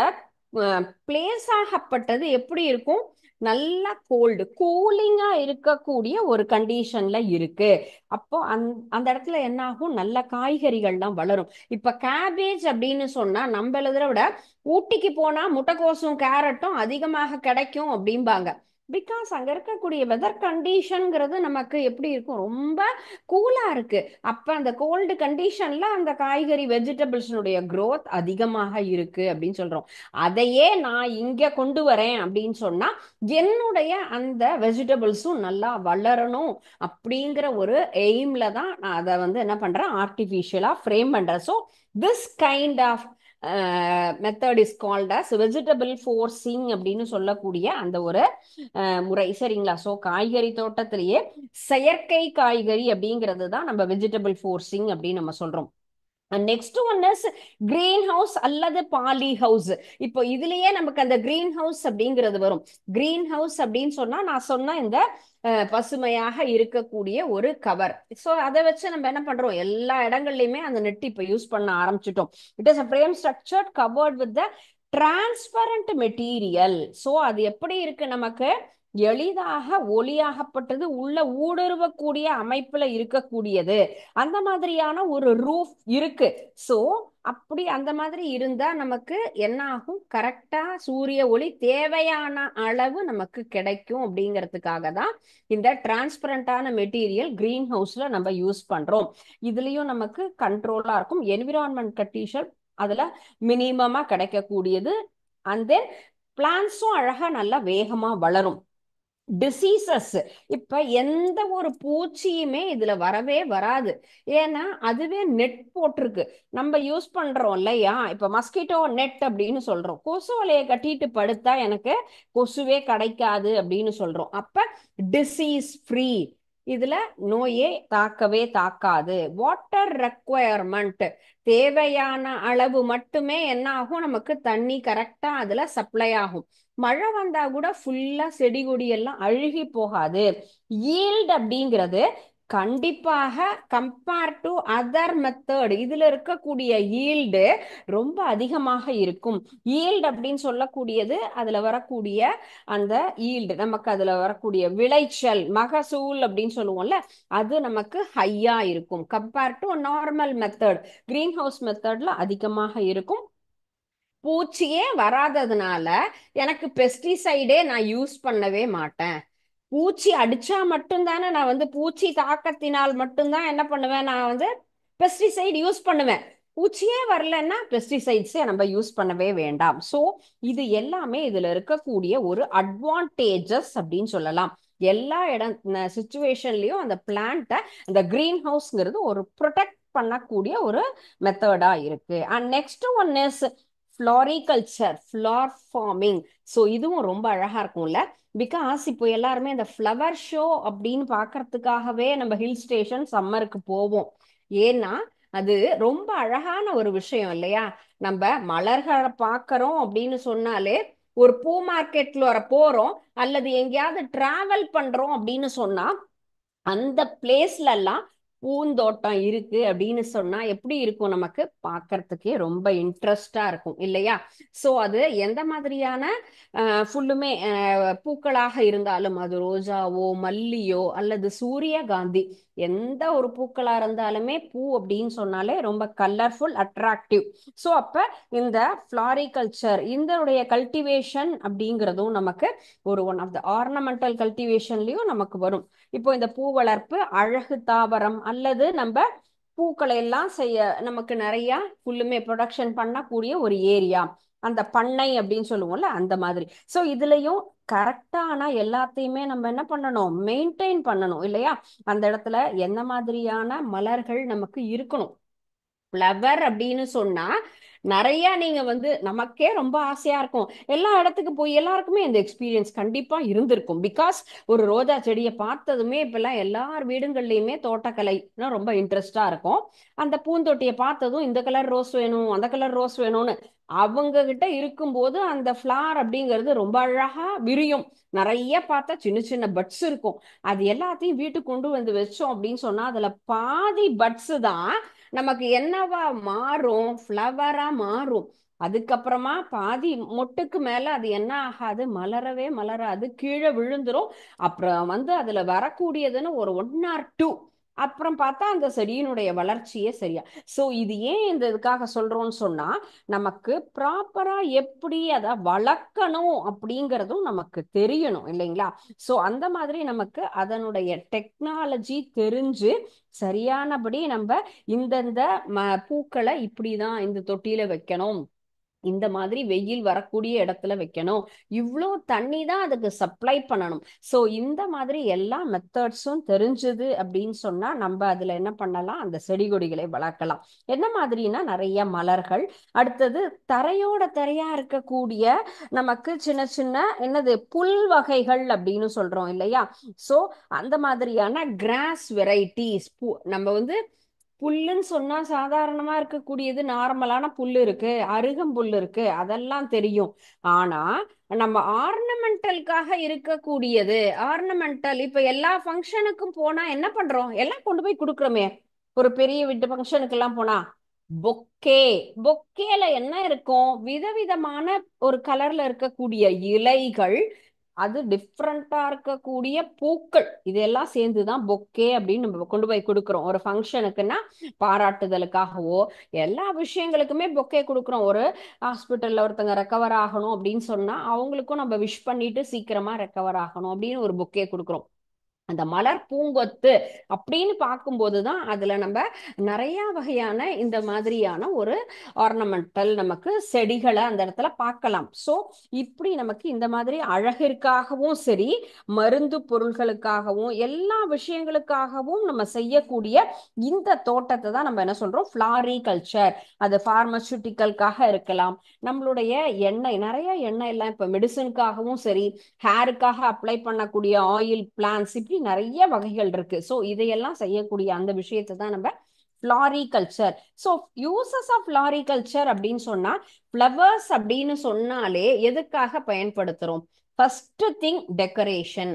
பிளேஸ் ஆகப்பட்டது எப்படி இருக்கும்? நல்லா கோல்டு கூலிங்கா இருக்கக்கூடிய ஒரு கண்டிஷன்ல இருக்கு. அப்போ அந்த இடத்துல என்ன ஆகும்? நல்ல காய்கறிகள்லாம் வளரும். இப்ப கேபேஜ் அப்படின்னு சொன்னா நம்ம எழுதுற விட ஊட்டிக்கு போனா முட்டைக்கோசும் கேரட்டும் அதிகமாக கிடைக்கும் அப்படிம்பாங்க. பிகாஸ் அங்க இருக்கக்கூடிய வெதர் கண்டிஷன்ங்கிறது நமக்கு எப்படி இருக்கும்? ரொம்ப கூலா இருக்கு. அப்ப அந்த கோல்டு கண்டிஷன்ல அந்த காய்கறி வெஜிடபிள்ஸ்னுடைய growth அதிகமாக இருக்கு அப்படின்னு சொல்றோம். அதையே நான் இங்க கொண்டு வரேன் அப்படின்னு சொன்னா என்னுடைய அந்த வெஜிடபிள்ஸும் நல்லா வளரணும் அப்படிங்கிற ஒரு எய்ம்ல தான் நான் அதை வந்து என்ன பண்றேன், ஆர்டிபிஷியலா ஃப்ரேம் பண்றேன். So this kind of method is called as vegetable forcing அப்படின்னு சொல்லக்கூடிய அந்த ஒரு முறை. சரிங்களா? ஸோ காய்கறி தோட்டத்திலேயே செயற்கை காய்கறி அப்படிங்கிறது தான் நம்ம வெஜிடபிள் ஃபோர்சிங் அப்படின்னு நம்ம சொல்றோம். Next one is green house அல்லது பாலி ஹவுஸ். இப்போ இதுலயே நமக்கு அந்த கிரீன் ஹவுஸ் அப்படிங்கிறது வரும். கிரீன் ஹவுஸ் அப்படின்னு சொன்னா நான் சொன்ன இந்த பசுமையாக இருக்கக்கூடிய ஒரு கவர். ஸோ அதை வச்சு நம்ம என்ன பண்றோம், எல்லா இடங்கள்லயுமே அந்த நெட் இப்ப யூஸ் பண்ண ஆரம்பிச்சிட்டோம். It is a frame structured covered with the transparent material. So அது எப்படி இருக்கு? நமக்கு எளிதாக ஒளியாகப்பட்டது உள்ள ஊடுருவக்கூடிய அமைப்புல இருக்கக்கூடியது. அந்த மாதிரியான ஒரு ரூஃப் இருக்கு. சோ அப்படி அந்த மாதிரி இருந்தா நமக்கு என்ன ஆகும்? கரெக்டா சூரிய ஒளி தேவையான அளவு நமக்கு கிடைக்கும் அப்படிங்கிறதுக்காக தான் இந்த டிரான்ஸ்பரண்டான மெட்டீரியல் கிரீன் ஹவுஸ்ல நம்ம யூஸ் பண்றோம். இதுலயும் நமக்கு கண்ட்ரோலா இருக்கும். என்விரான்மெண்ட் கண்டிஷன் அதுல மினிமமா கிடைக்கக்கூடியது. அண்ட் தென் பிளான்ஸும் அழகா நல்லா வேகமா வளரும். டிசீசஸ், இப்ப எந்த ஒரு பூச்சியுமே இதுல வரவே வராது. ஏன்னா அதுவே நெட் போட்டிருக்கு. நம்ம யூஸ் பண்றோம் இல்லையா? இப்ப மஸ்கிட்டோ நெட் அப்படின்னு சொல்றோம். கொசு வலையை கட்டிட்டு படுத்தா எனக்கு கொசுவே கிடைக்காது அப்படின்னு சொல்றோம். அப்ப டிசீஸ் ஃப்ரீ, இதுல நோயே தாக்கவே தாக்காது. வாட்டர் ரெக்குவயர்மெண்ட், தேவையான அளவு மட்டுமே என்ன ஆகும்? நமக்கு தண்ணி கரெக்டா அதுல சப்ளை ஆகும். மழை வந்தா கூட ஃபுல்லா செடி கொடி எல்லாம் அழுகி போகாது. ஈல்ட் அப்படிங்கிறது கண்டிப்பாக. கம்பேர் டு அதர் மெத்தட் இதுல இருக்கக்கூடிய ஈல்டு ரொம்ப அதிகமாக இருக்கும். ஈல்டு அப்படின்னு சொல்லக்கூடியது அதுல வரக்கூடிய அந்த ஈல்டு, நமக்கு அதுல வரக்கூடிய விளைச்சல், மகசூல் அப்படின்னு சொல்லுவோம்ல, அது நமக்கு ஹையா இருக்கும் compare to normal method. Green house மெத்தட்ல அதிகமாக இருக்கும். பூச்சியே வராததுனால எனக்கு பெஸ்டிசைடே நான் யூஸ் பண்ணவே மாட்டேன். பூச்சி அடிச்சா மட்டும்தானே நான் வந்து பூச்சி தாக்கத்தினால் மட்டும்தான் என்ன பண்ணுவேன், நான் வந்து பெஸ்டிசைட் யூஸ் பண்ணுவேன். பூச்சியே வரலன்னா பெஸ்டிசைட்ஸே நம்ம யூஸ் பண்ணவே வேண்டாம். ஸோ இது எல்லாமே இதுல இருக்கக்கூடிய ஒரு அட்வான்டேஜஸ் அப்படின்னு சொல்லலாம். எல்லா இடம் சுச்சுவேஷன்லயும் அந்த பிளான்ட்டை, அந்த கிரீன் ஹவுஸ்ங்கிறது ஒரு ப்ரொடெக்ட் பண்ணக்கூடிய ஒரு மெத்தடா இருக்கு. And next one is floriculture, flower farming. So இதுவும் ரொம்ப அழகா இருக்கும்ல. பிகாஸ் இப்போ எல்லாருமே இந்த ஃப்ளவர் ஷோ அப்படின்னு பார்க்கறதுக்காகவே நம்ம ஹில் ஸ்டேஷன் சம்மருக்கு போவோம். ஏன்னா அது ரொம்ப அழகான ஒரு விஷயம் இல்லையா? நம்ம மலர்களை பார்க்கறோம் அப்படின்னு சொன்னாலே, ஒரு பூ மார்க்கெட்ல வர போறோம் அல்லது எங்கேயாவது டிராவல் பண்றோம் அப்படின்னு சொன்னா, அந்த பிளேஸ்ல எல்லாம் பூந்தோட்டம் இருக்கு அப்படின்னு சொன்னா எப்படி இருக்கும்? நமக்கு பார்க்கறதுக்கே ரொம்ப இன்ட்ரெஸ்டா இருக்கும் இல்லையா? சோ அது எந்த மாதிரியான ஃபுல்லுமே பூக்களாக இருந்தாலும், அது ரோஜாவோ மல்லியோ அல்லது சூரியகாந்தி, எந்த ஒரு பூக்களா இருந்தாலுமே பூ அப்படின்னு சொன்னாலே ரொம்ப கலர்ஃபுல், அட்ராக்டிவ். ஸோ அப்ப இந்த ஃப்ளாரிகல்ச்சர் இதனுடைய கல்டிவேஷன் அப்படிங்கிறதும் நமக்கு ஒரு ஒன் ஆஃப் த ஆர்னமெண்டல் கல்டிவேஷன்லயும் நமக்கு வரும். இப்போ இந்த பூ வளர்ப்பு, அழகு தாவரம் அல்லது நம்ம பூக்களை எல்லாம் செய்ய நமக்கு நிறைய ஃபுல்லுமே ப்ரொடக்ஷன் பண்ணக்கூடிய ஒரு ஏரியா, அந்த பண்ணை அப்படின்னு சொல்லுவோம்ல, அந்த மாதிரி. ஸோ இதுலயும் கரெக்டான எல்லாத்தையுமே நம்ம என்ன பண்ணணும், மெயின்டைன் பண்ணணும் இல்லையா? அந்த இடத்துல என்ன மாதிரியான மலர்கள் நமக்கு இருக்கணும். ஃப்ளவர் அப்படின்னு சொன்னா நிறைய நீங்க வந்து நமக்கே ரொம்ப ஆசையா இருக்கும். எல்லா இடத்துக்கு போய் எல்லாருக்குமே இந்த எக்ஸ்பீரியன்ஸ் கண்டிப்பா இருந்திருக்கும். பிகாஸ் ஒரு ரோஜா செடியை பார்த்ததுமே இப்பெல்லாம் எல்லார் வீடுகள்லயுமே தோட்டக்கலைன்னா ரொம்ப இன்ட்ரெஸ்டா இருக்கும். அந்த பூந்தொட்டியை பார்த்ததும் இந்த கலர் ரோஸ் வேணும், அந்த கலர் ரோஸ் வேணும்னு அவங்க கிட்ட இருக்கும்போது அந்த ஃபிளார் அப்படிங்கிறது ரொம்ப அழகா விரியும். நிறைய பார்த்தா சின்ன சின்ன பட்ஸ் இருக்கும். அது எல்லாத்தையும் வீட்டுக்கு கொண்டு வந்து வச்சோம் அப்படின்னு சொன்னா அதுல பாதி பட்ஸ் தான் நமக்கு என்னவா மாறும், ஃப்ளவரா மாறும். அதுக்கப்புறமா பாதி மொட்டுக்கு மேல அது என்ன ஆகாது, மலரவே மலராது, கீழே விழுந்துரும். அப்புறம் வந்து அதுல வரக்கூடியதுன்னு ஒரு 1 or 2, அப்புறம் பார்த்தா அந்த செடியினுடைய வளர்ச்சியே சரியா. சோ இது ஏன் இந்த இதுக்காக சொல்றோம்னு சொன்னா, நமக்கு ப்ராப்பரா எப்படி அதை வளர்க்கணும் அப்படிங்கிறதும் நமக்கு தெரியணும் இல்லைங்களா? சோ அந்த மாதிரி நமக்கு அதனுடைய டெக்னாலஜி தெரிஞ்சு சரியானபடி நம்ம இந்தந்த பூக்களை இப்படிதான் இந்த தொட்டியில வைக்கணும், இந்த மாதிரி வெயில் வரக்கூடிய இடத்துல வைக்கணும், இவ்வளோ தண்ணி தான் அதுக்கு சப்ளை பண்ணணும். ஸோ இந்த மாதிரி எல்லா மெத்தட்ஸும் தெரிஞ்சது அப்படின்னு சொன்னா நம்ம அதுல என்ன பண்ணலாம், அந்த செடி கொடிகளை வளர்க்கலாம். என்ன மாதிரினா நிறைய மலர்கள். அடுத்தது தரையோட தரையா இருக்கக்கூடிய நமக்கு சின்ன சின்ன என்னது புல் வகைகள் அப்படின்னு சொல்றோம் இல்லையா? ஸோ அந்த மாதிரியான கிராஸ் வெரைட்டிஸ். நம்ம வந்து புல்லுன்னு சொன்னா சாதாரணமா இருக்கக்கூடியது நார்மலான புல்லு இருக்கு, அருகம்புல் இருக்கு, அதெல்லாம் தெரியும். ஆனா நம்ம ஆர்னமெண்டலுக்காக இருக்கக்கூடியது, ஆர்னமெண்டல் இப்ப எல்லா ஃபங்க்ஷனுக்கும் போனா என்ன பண்றோம், எல்லாம் கொண்டு போய் கொடுக்குறோமே. ஒரு பெரிய வீட்டு ஃபங்க்ஷனுக்கு எல்லாம் போனா பொக்கே, பொக்கேல என்ன இருக்கும், விதவிதமான ஒரு கலர்ல இருக்கக்கூடிய இலைகள், அது டிஃப்ரெண்டா இருக்கக்கூடிய பூக்கள், இதெல்லாம் சேர்ந்துதான் பொக்கே அப்படின்னு நம்ம கொண்டு போய் கொடுக்குறோம். ஒரு ஃபங்க்ஷனுக்குன்னா, பாராட்டுதலுக்காகவோ எல்லா விஷயங்களுக்குமே பொக்கே கொடுக்குறோம். ஒரு ஹாஸ்பிட்டல்ல ஒருத்தங்க ரெக்கவர் ஆகணும் அப்படின்னு சொன்னா அவங்களுக்கும் நம்ம விஷ் பண்ணிட்டு சீக்கிரமா ரெக்கவர் ஆகணும் அப்படின்னு ஒரு பொக்கே கொடுக்குறோம். அந்த மலர் பூங்கொத்து அப்படின்னு பார்க்கும்போதுதான் அதுல நம்ம நிறைய வகையான இந்த மாதிரியான ஒரு ஆர்னமெண்டல் நமக்கு செடிகளை அந்த இடத்துல பார்க்கலாம். சோ இப்படி நமக்கு இந்த மாதிரி அழகிற்காகவும் சரி, மருந்து பொருள்களுக்காகவும் எல்லா விஷயங்களுக்காகவும் நம்ம செய்யக்கூடிய இந்த தோட்டத்தை தான் நம்ம என்ன சொல்றோம், ஃப்ளாரிகல்ச்சர். அது பார்மசூட்டிக்கலுக்காக இருக்கலாம், நம்மளுடைய எண்ணெய், நிறைய எண்ணெய் எல்லாம் இப்ப மெடிசனுக்காகவும் சரி, ஹேருக்காக அப்ளை பண்ணக்கூடிய ஆயில் பிளான்ஸ், இப்படி நிறைய வகைகள் இருக்கு. ஸோ இதையெல்லாம் செய்யக்கூடிய அந்த விஷயத்தை தான் நம்ம floriculture. So uses of floriculture அப்படின்னு சொன்னா, ஃப்ளவர்ஸ் அப்படின்னு சொன்னாலே எதுக்காக பயன்படுத்துறோம்? First thing decoration.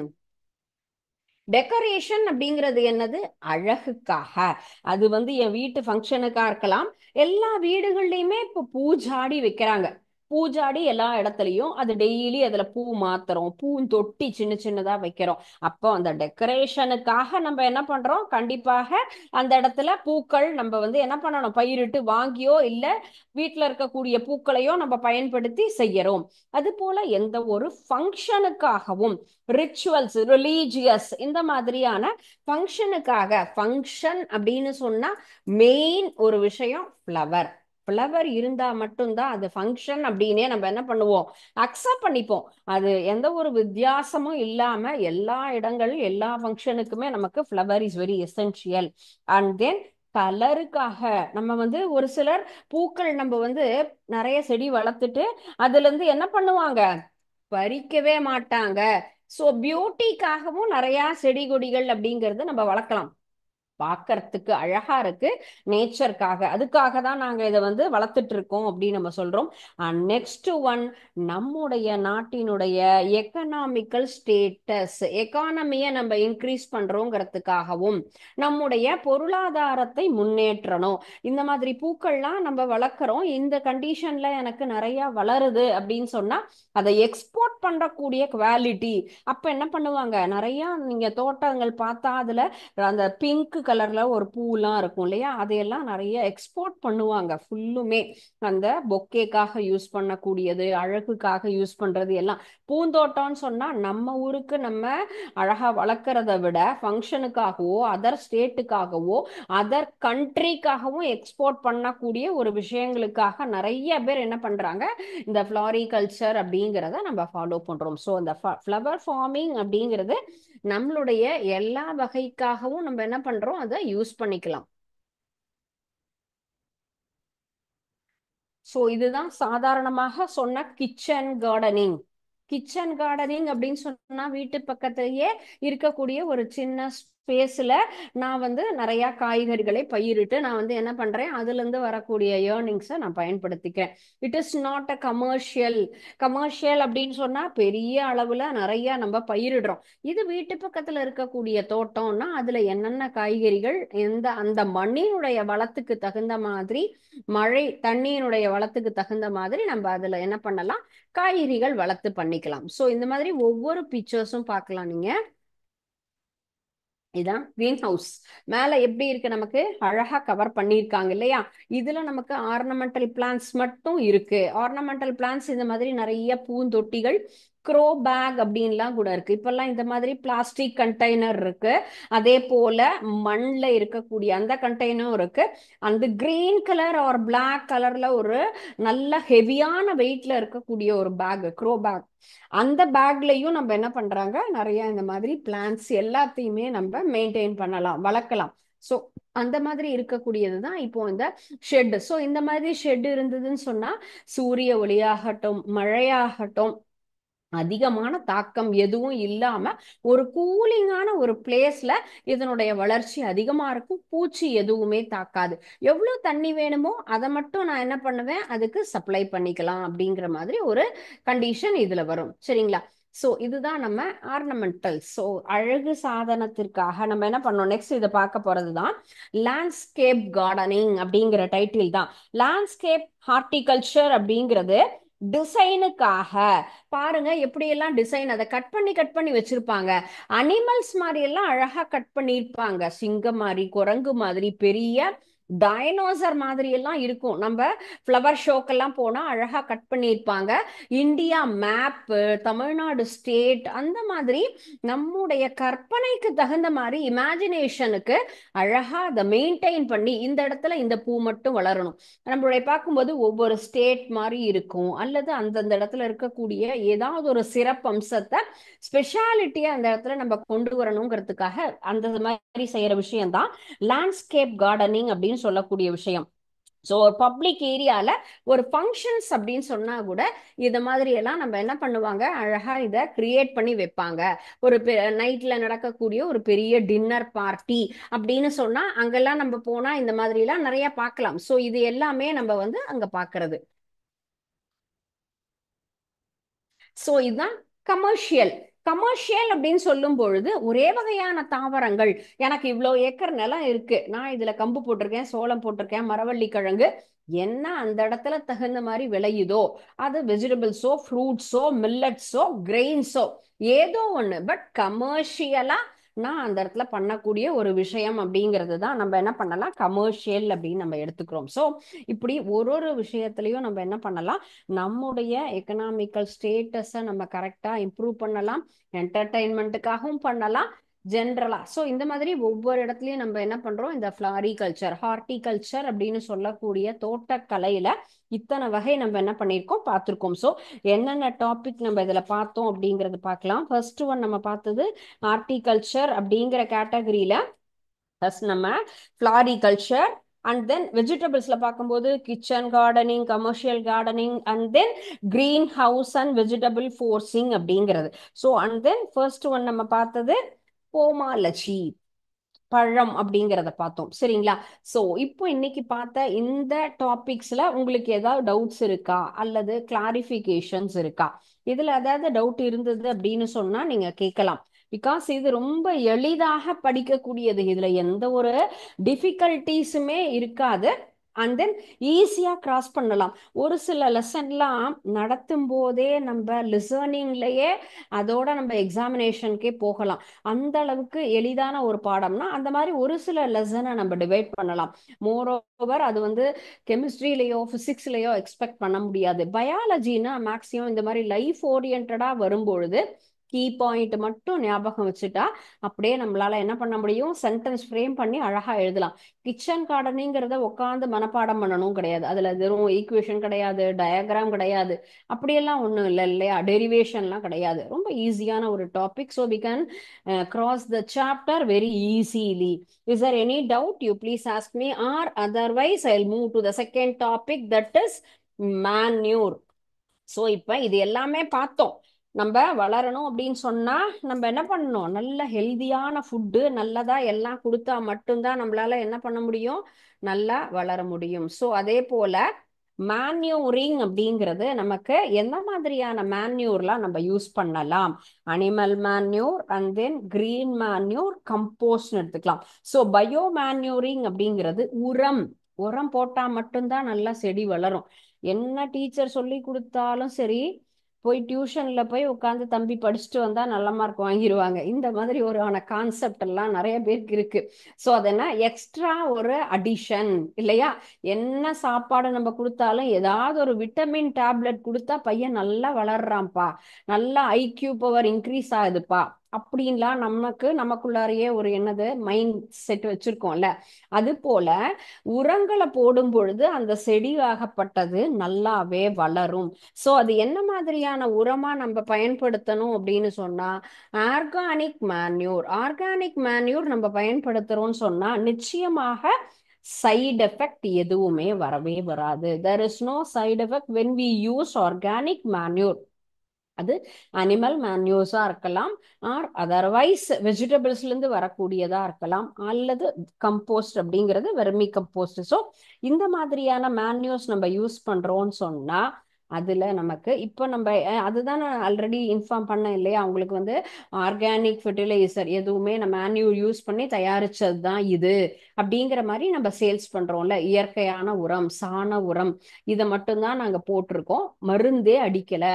டெக்கரேஷன் அப்படிங்கிறது என்னது? அழகுக்காக. அது வந்து என் வீட்டு ஃபங்க்ஷனுக்கா இருக்கலாம். எல்லா வீடுகள்லயுமே இப்போ பூஜாடி வைக்கிறாங்க. பூஜாடி எல்லா இடத்துலயும் அது டெய்லி அதுல பூ மாத்துறோம், பூந்தொட்டி சின்ன சின்னதா வைக்கிறோம். அப்போ அந்த டெக்கரேஷனுக்காக நம்ம என்ன பண்றோம்? கண்டிப்பாக அந்த இடத்துல பூக்கள் நம்ம வந்து என்ன பண்ணணும்? பயிரிட்டு வாங்கியோ இல்ல வீட்டுல இருக்கக்கூடிய பூக்களையோ நம்ம பயன்படுத்தி செய்யறோம். அது போல எந்த ஒரு ஃபங்க்ஷனுக்காகவும், ரிச்சுவல்ஸ், ரிலீஜியஸ் இந்த மாதிரியான ஃபங்க்ஷனுக்காக, ஃபங்க்ஷன் அப்படின்னு சொன்னா மெயின் ஒரு விஷயம் ஃப்ளவர். ஃப்ளவர் இருந்தா மட்டும்தான் அது ஃபங்க்ஷன் அப்படின்னே நம்ம என்ன பண்ணுவோம்? அக்செப்ட் பண்ணிப்போம். அது எந்த ஒரு வித்தியாசமும் இல்லாம எல்லா இடங்கள் எல்லா ஃபங்க்ஷனுக்குமே நமக்கு flower is very essential. And then கலருக்காக நம்ம வந்து ஒரு சிலர் பூக்கள் நம்ம வந்து நிறைய செடி வளர்த்துட்டு அதுல இருந்து என்ன பண்ணுவாங்க? பறிக்கவே மாட்டாங்க. சோ பியூட்டிக்காகவும் நிறைய செடி கொடிகள் அப்படிங்கறது நம்ம வளர்க்கலாம். பார்க்கறதுக்கு அழகா இருக்கு, நேச்சருக்காக. அதுக்காக தான் நாங்க இதை வந்து வளர்த்துட்டு இருக்கோம் அப்படின்னு நம்ம சொல்றோம். அண்ட் நெக்ஸ்ட் ஒன், நம்முடைய நாட்டினுடைய எக்கனாமிக்கல் ஸ்டேட்டஸ், எக்கானமியை நம்ம இன்க்ரீஸ் பண்றோங்கிறதுக்காகவும், நம்முடைய பொருளாதாரத்தை முன்னேற்றணும். இந்த மாதிரி பூக்கள்லாம் நம்ம வளர்க்குறோம், இந்த கண்டிஷன்ல எனக்கு நிறைய வளருது அப்படின்னு சொன்னா அதை எக்ஸ்போர்ட் பண்றக்கூடிய குவாலிட்டி. அப்ப என்ன பண்ணுவாங்க? நிறைய நீங்க தோட்டங்கள் பார்த்தா அதுல அந்த பிங்க் கலர்ல ஒரு பூலாம் இருக்கும் இல்லையா, அதையெல்லாம் நிறைய எக்ஸ்போர்ட் பண்ணுவாங்க. ஃபுல்லுமே அந்த பொக்கேக்காக யூஸ் பண்ணக்கூடியது, அழகுக்காக யூஸ் பண்றது எல்லாம். பூந்தோட்டம்னு சொன்னா நம்ம ஊருக்கு நம்ம அழகா வளர்க்கறத விட ஃபங்க்ஷனுக்காகவோ அதர் ஸ்டேட்டுக்காகவோ அதர் கண்ட்ரிக்காகவும் எக்ஸ்போர்ட் பண்ணக்கூடிய ஒரு விஷயங்களுக்காக நிறைய பேர் என்ன பண்றாங்க? இந்த ஃப்ளாரிகல்ச்சர் அப்படிங்கிறத நம்ம ஃபாலோ பண்றோம். ஸோ அந்த ஃப்ளவர் ஃபார்மிங் அப்படிங்கிறது நம்மளுடைய எல்லா வகைக்காகவும் நம்ம என்ன பண்றோம்? அதை யூஸ் பண்ணிக்கலாம். சோ இதுதான் சாதாரணமாக சொன்ன கிச்சன் கார்டனிங். கிச்சன் கார்டனிங் அப்படின்னு சொன்னா வீட்டு பக்கத்திலேயே இருக்கக்கூடிய ஒரு சின்ன ஸ்பேஸ்ல நான் வந்து நிறைய காய்கறிகளை பயிரிட்டு நான் வந்து என்ன பண்றேன்? அதுல இருந்து வரக்கூடிய ஏர்னிங்ஸை நான் பயன்படுத்திக்கிறேன். It is not a commercial. Commercial அப்படின்னு சொன்னா பெரிய அளவுல நிறைய நம்ம பயிரிடுறோம். இது வீட்டு பக்கத்துல இருக்கக்கூடிய தோட்டம்னா அதுல என்னென்ன காய்கறிகள் எந்த அந்த மண்ணினுடைய வளத்துக்கு தகுந்த மாதிரி, மழை தண்ணீருடைய வளத்துக்கு தகுந்த மாதிரி நம்ம அதுல என்ன பண்ணலாம்? காய்கறிகள் வளர்த்து பண்ணிக்கலாம். சோ இந்த மாதிரி ஒவ்வொரு பிக்சர்ஸும் பார்க்கலாம் நீங்க. இதான் கிரீன் ஹவுஸ். மேல எப்படி இருக்கு? நமக்கு அழகா கவர் பண்ணியிருக்காங்க இல்லையா? இதுல நமக்கு ஆர்னமெண்டல் பிளான்ஸ் மட்டும் இருக்கு. ஆர்னமெண்டல் பிளான்ஸ் இந்த மாதிரி நிறைய பூந்தொட்டிகள், க்ரோ பேக் அப்படின்லாம் கூட இருக்கு. இப்பெல்லாம் இந்த மாதிரி பிளாஸ்டிக் கண்டெய்னர் இருக்கு. அதே போல மண்ல இருக்கக்கூடிய அந்த கண்டெய்னரும் இருக்கு. அந்த கிரீன் கலர் ஆர் பிளாக் கலர்ல ஒரு நல்ல ஹெவியான வெயிட்ல இருக்கக்கூடிய ஒரு பேக், க்ரோ பேக். அந்த பேக்லயும் நம்ம என்ன பண்றாங்க? நிறைய இந்த மாதிரி பிளான்ஸ் எல்லாத்தையுமே நம்ம மெயின்டைன் பண்ணலாம், வளர்க்கலாம். ஸோ அந்த மாதிரி இருக்கக்கூடியது தான் இப்போ இந்த ஷெட். ஸோ இந்த மாதிரி ஷெட் இருந்ததுன்னு சொன்னா சூரிய ஒளியாகட்டும், மழையாகட்டும், அதிகமான தாக்கம் எதுவும் இல்லாம ஒரு கூலிங்கான ஒரு பிளேஸ்ல இதனுடைய வளர்ச்சி அதிகமா இருக்கும். பூச்சி எதுவுமே தாக்காது. எவ்வளவு தண்ணி வேணுமோ அதை மட்டும் நான் என்ன பண்ணுவேன்? அதுக்கு சப்ளை பண்ணிக்கலாம் அப்படிங்கிற மாதிரி ஒரு கண்டிஷன் இதுல வரும். சரிங்களா? சோ இதுதான் நம்ம ஆர்னமெண்டல். சோ அழகு சாதனத்திற்காக நம்ம என்ன பண்ணோம்? நெக்ஸ்ட் இதை பார்க்க போறதுதான் லேண்ட்ஸ்கேப் கார்டனிங் அப்படிங்கிற டைட்டில் தான். லேண்ட்ஸ்கேப் ஹார்டிகல்ச்சர் அப்படிங்கிறது டிசைனுக்காக. பாருங்க எப்படி எல்லாம் டிசைன் அதை கட் பண்ணி கட் பண்ணி வச்சிருப்பாங்க. அனிமல்ஸ் மாதிரி எல்லாம் அழகா கட் பண்ணிருப்பாங்க. சிங்கம் மாதிரி, குரங்கு மாதிரி, பெரிய டைனோசர் மாதிரி எல்லாம் இருக்கும். நம்ம ஃப்ளவர் ஷோக்கெல்லாம் போனா அழகா கட் பண்ணியிருப்பாங்க. இந்தியா மேப்பு, தமிழ்நாடு ஸ்டேட், அந்த மாதிரி நம்முடைய கற்பனைக்கு தகுந்த மாதிரி இமேஜினேஷனுக்கு அழகா அதை மெயின்டைன் பண்ணி இந்த இடத்துல இந்த பூ மட்டும் வளரணும். நம்மளுடைய பார்க்கும்போது ஒவ்வொரு ஸ்டேட் மாதிரி இருக்கும், அல்லது அந்தந்த இடத்துல இருக்கக்கூடிய ஏதாவது ஒரு சிறப்பு அம்சத்தை ஸ்பெஷாலிட்டியா அந்த இடத்துல நம்ம கொண்டு வரணுங்கிறதுக்காக அந்த மாதிரி செய்யற விஷயம் தான் லேண்ட்ஸ்கேப் கார்டனிங் அப்படின்னு சொல்லக்கூடிய விஷயம். ஸோ ஒரு பப்ளிக் ஏரியால ஒரு ஃபங்க்ஷன்ஸ் அப்படின்னு சொன்னா கூட இது மாதிரி எல்லாம் நம்ம என்ன பண்ணுவாங்க? அழகா இதை கிரியேட் பண்ணி வைப்பாங்க. ஒரு நைட்ல நடக்கக்கூடிய ஒரு பெரிய டின்னர் பார்ட்டி அப்படின்னு சொன்னா அங்கெல்லாம் நம்ம போனா இந்த மாதிரி எல்லாம் நிறைய பார்க்கலாம். ஸோ இது எல்லாமே நம்ம வந்து அங்க பாக்குறது. ஸோ இதுதான் கமர்ஷியல். கமர்ஷியல் அப்படின்னு சொல்லும் பொழுது ஒரே வகையான தாவரங்கள், எனக்கு இவ்வளோ ஏக்கர் நிலம் இருக்கு, நான் இதுல கம்பு போட்டிருக்கேன், சோளம் போட்டிருக்கேன், மரவள்ளி கிழங்கு, என்ன அந்த இடத்துல தகுந்த மாதிரி விளையுதோ, அது வெஜிடபிள்ஸோ ஃப்ரூட்ஸோ மில்லட்ஸோ கிரெயின்ஸோ ஏதோ ஒண்ணு, பட் கமர்ஷியலா நான் அந்த இடத்துல பண்ணக்கூடிய ஒரு விஷயம் அப்படிங்கிறது தான் நம்ம என்ன பண்ணலாம், கமர்ஷியல் அப்படின்னு நம்ம எடுத்துக்கிறோம். ஸோ இப்படி ஒரு ஒரு விஷயத்துலையும் நம்ம என்ன பண்ணலாம், நம்முடைய எக்கனாமிக்கல் ஸ்டேட்டஸை நம்ம கரெக்டா இம்ப்ரூவ் பண்ணலாம், என்டர்டைன்மெண்ட்டுக்காகவும் பண்ணலாம், ஜென்ரலா. ஸோ இந்த மாதிரி ஒவ்வொரு இடத்துலயும் நம்ம என்ன பண்றோம், இந்த ஃபிளாரிகல்ச்சர் ஹார்டிகல்ச்சர் அப்படின்னு சொல்லக்கூடிய தோட்டக்கலையில இத்தனை வகை நம்ம என்ன பண்ணியிருக்கோம் பார்த்துருக்கோம். ஸோ என்னென்ன டாபிக் நம்ம இதுல பார்த்தோம் அப்படிங்கறது பார்க்கலாம். ஃபர்ஸ்ட் ஒன் நம்ம பார்த்தது ஹார்டிகல்ச்சர் அப்படிங்கிற கேட்டகரியில ஃபர்ஸ்ட் நம்ம ஃபிளாரிகல்ச்சர், அண்ட் தென் வெஜிடபிள்ஸ்ல பார்க்கும்போது kitchen gardening, commercial gardening, and then green house and vegetable forcing அப்படிங்கிறது. So and then first one நம்ம பார்த்தது போமாலஜி, பழம் அப்படிங்கிறத பார்த்தோம். சரிங்களா? ஸோ இப்போ இன்னைக்கு பார்த்த இந்த டாபிக்ஸ்ல உங்களுக்கு ஏதாவது டவுட்ஸ் இருக்கா அல்லது கிளாரிஃபிகேஷன்ஸ் இருக்கா? இதுல ஏதாவது டவுட் இருந்தது அப்படின்னு சொன்னா நீங்க கேட்கலாம். பிகாஸ் இது ரொம்ப எளிதாக படிக்கக்கூடியது, இதுல எந்த ஒரு டிஃபிகல்டிஸுமே இருக்காது, அண்ட் தென் ஈஸியா கிராஸ் பண்ணலாம். ஒரு சில லெசன்லாம் நடத்தும் போதே நம்ம லிசனிங்லயே அதோட நம்ம எக்ஸாமினேஷனுக்கே போகலாம். அந்த அளவுக்கு எளிதான ஒரு பாடம்னா அந்த மாதிரி ஒரு சில லெசனை நம்ம டிவைட் பண்ணலாம். மோர் ஓவர் அது வந்து கெமிஸ்ட்ரியிலையோ பிசிக்ஸ்லயோ எக்ஸ்பெக்ட் பண்ண முடியாது. பயாலஜினா மேக்சிமம் இந்த மாதிரி லைஃப் ஓரியன்டா வரும்பொழுது கீ பாயிண்ட் மட்டும் ஞாபகம் வச்சுட்டா அப்படியே நம்மளால என்ன பண்ண முடியும், சென்டென்ஸ் ஃப்ரேம் பண்ணி அழகா எழுதலாம். கிச்சன் கார்டனிங்கிறத உட்காந்து மனப்பாடம் பண்ணணும் கிடையாது, அதுல வெறும் ஈக்குவேஷன் கிடையாது, டயக்ராம் கிடையாது, அப்படியெல்லாம் ஒன்றும் இல்லை இல்லையா, டெரிவேஷன்லாம் கிடையாது, ரொம்ப ஈஸியான ஒரு topic. So we can cross the chapter very easily. Is there any doubt? You please ask me, or otherwise I'll move to the second topic, that is manure. So இப்போ இது எல்லாமே பார்த்தோம். நம்ம வளரணும் அப்படின்னு சொன்னா நம்ம என்ன பண்ணணும், நல்ல ஹெல்தியான ஃபுட்டு நல்லதா எல்லாம் கொடுத்தா மட்டும்தான் நம்மளால என்ன பண்ண முடியும், நல்லா வளர முடியும். ஸோ அதே போல மேன்யூரிங் அப்படிங்கிறது நமக்கு எந்த மாதிரியான மேன்யூர்லாம் நம்ம யூஸ் பண்ணலாம், animal manure and then green manure, கம்போஸ்ட்னு எடுத்துக்கலாம். ஸோ பயோ மேன்யூரிங் அப்படிங்கிறது உரம், உரம் போட்டா மட்டும்தான் நல்லா செடி வளரும். என்ன டீச்சர் சொல்லி கொடுத்தாலும் சரி, போய் டியூஷன்ல போய் உட்காந்து தம்பி படிச்சுட்டு வந்தா நல்ல மார்க் வாங்கிடுவாங்க, இந்த மாதிரி ஒரு கான்செப்ட் எல்லாம் நிறைய பேருக்கு இருக்கு. ஸோ அதென்ன எக்ஸ்ட்ரா ஒரு அடிஷன் இல்லையா, என்ன சாப்பாடு நம்ம கொடுத்தாலும் ஏதாவது ஒரு விட்டமின் டேப்லெட் கொடுத்தா பையன் நல்லா வளர்றான்ப்பா, நல்லா ஐக்யூ பவர் இன்க்ரீஸ் ஆகுதுப்பா அப்படின்லாம் நமக்குள்ளாரையே ஒரு என்னது மைண்ட் செட் வச்சிருக்கோம்ல. அது போல உரங்களை போடும் பொழுது அந்த செடி ஆகப்பட்டது நல்லாவே வளரும். ஸோ அது என்ன மாதிரியான உரமா நம்ம பயன்படுத்தணும் அப்படின்னு சொன்னா, ஆர்கானிக் மேன்யூர். ஆர்கானிக் மேன்யூர் நம்ம பயன்படுத்துறோம்னு சொன்னா நிச்சயமாக சைடு எஃபெக்ட் எதுவுமே வரவே வராது. there is no side effect when we use organic manure. அது அனிமல் மேன்யூஸா இருக்கலாம், ஆர் அதர்வைஸ் வெஜிடபிள்ஸ்ல இருந்து வரக்கூடியதா இருக்கலாம், அல்லது கம்போஸ்ட் அப்படிங்கிறது வெர்மி கம்போஸ்ட். ஸோ இந்த மாதிரியான மேன்யூஸ் நம்ம யூஸ் பண்றோம்னு சொன்னா அதுல நமக்கு இப்போ நம்ம அதுதான் நான் ஆல்ரெடி இன்ஃபார்ம் பண்ணேன் இல்லையா, அவங்களுக்கு வந்து ஆர்கானிக் ஃபெர்டிலைசர் எதுவுமே நம்ம மேன்யூர் யூஸ் பண்ணி தயாரிச்சது தான் இது அப்படிங்கிற மாதிரி நம்ம சேல்ஸ் பண்றோம்ல. இயற்கையான உரம், சாண உரம், இதை மட்டும்தான் நாங்க போட்டிருக்கோம், மருந்தே அடிக்கல.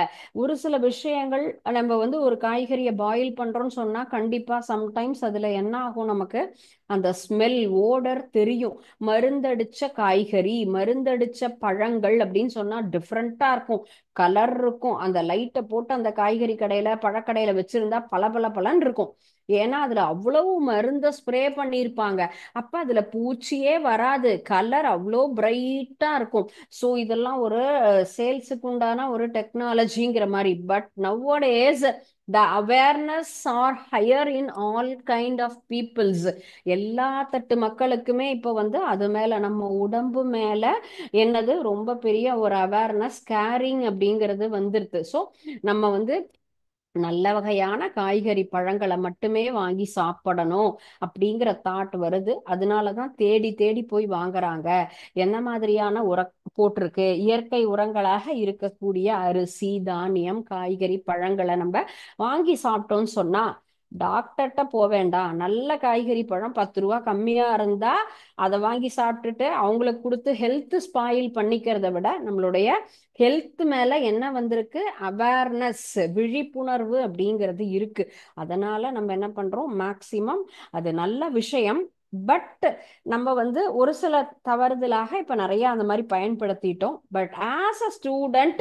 ஒரு சில விஷயங்கள் நம்ம வந்து ஒரு காய்கறியை பாயில் பண்றோம்னு சொன்னா கண்டிப்பா சம்டைம்ஸ் அதுல என்ன ஆகும், நமக்கு அந்த ஸ்மெல் ஓடர் தெரியும். மருந்தடிச்ச காய்கறி, மருந்தடிச்ச பழங்கள் அப்படின்னு சொன்னா டிஃப்ரெண்டா இருக்கும், கலர் இருக்கும். அந்த லைட்டை போட்டு அந்த காய்கறி கடையில பழக்கடையில வச்சிருந்தா பல பல பலன்னு இருக்கும். ஏன்னா அதுல அவ்வளவு மருந்த ஸ்ப்ரே பண்ணியிருப்பாங்க. அப்ப அதுல பூச்சியே வராது, கலர் அவ்வளோ பிரைட்டா இருக்கும். ஸோ இதெல்லாம் ஒரு சேல்ஸுக்கு உண்டான ஒரு டெக்னாலஜிங்கிற மாதிரி. But nowadays the awareness are higher in all kind of peoples. எல்லா தட்டு மக்களுக்குமே இப்போ வந்து அது மேல, நம்ம உடம்பு மேல என்னது ரொம்ப பெரிய ஒரு அவேர்னஸ் கேரிங் அப்படிங்கிறது வந்துருது. ஸோ நம்ம வந்து நல்ல வகையான காய்கறி பழங்களை மட்டுமே வாங்கி சாப்பிடணும் அப்படிங்கிற தாட் வருது. அதனாலதான் தேடி தேடி போய் வாங்குறாங்க. என்ன மாதிரியான போட்டிருக்கு. இயற்கை உரங்களாக இருக்கக்கூடிய அரிசி, தானியம், காய்கறி, பழங்களை நம்ம வாங்கி சாப்பிட்டோம்னு சொன்னா டாக்டர்கிட்ட போக வேண்டாம். நல்ல காய்கறி பழம் 10 ரூபா கம்மியா இருந்தா அதை வாங்கி சாப்பிட்டுட்டு அவங்களுக்கு கொடுத்து ஹெல்த் ஸ்பாயில் பண்ணிக்கிறத விட நம்மளுடைய ஹெல்த் மேல என்ன வந்திருக்கு, அவேர்னஸ், விழிப்புணர்வு அப்படிங்கிறது இருக்கு. அதனால நம்ம என்ன பண்றோம், மேக்சிமம் அது நல்ல விஷயம். பட் நம்ம ஒரு சில தவறுதலாக இப்ப நிறைய அந்த மாதிரி பயன்படுத்திட்டோம். பட் ஆஸ் அ ஸ்டூடெண்ட்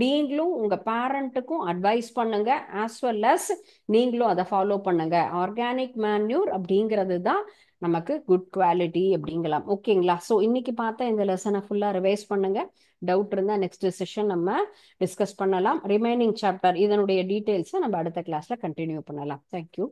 நீங்களும் உங்க பேரண்ட்டுக்கும் அட்வைஸ் பண்ணுங்க, ஆஸ் வெல் அஸ் நீங்களும் அதை ஃபாலோ பண்ணுங்க. ஆர்கானிக் மேன்யூர் அப்படிங்கிறது தான் நமக்கு குட் குவாலிட்டி அப்படிங்கலாம். ஓகேங்களா? ஸோ இன்னைக்கு பார்த்த இந்த லெசனை ஃபுல்லா ரிவைஸ் பண்ணுங்க. டவுட் இருந்தா நெக்ஸ்ட் செஷன் நம்ம டிஸ்கஸ் பண்ணலாம். ரிமைனிங் சாப்டர் இதனுடைய டீடைல்ஸை நம்ம அடுத்த கிளாஸ்ல கண்டினியூ பண்ணலாம். தேங்க்யூ.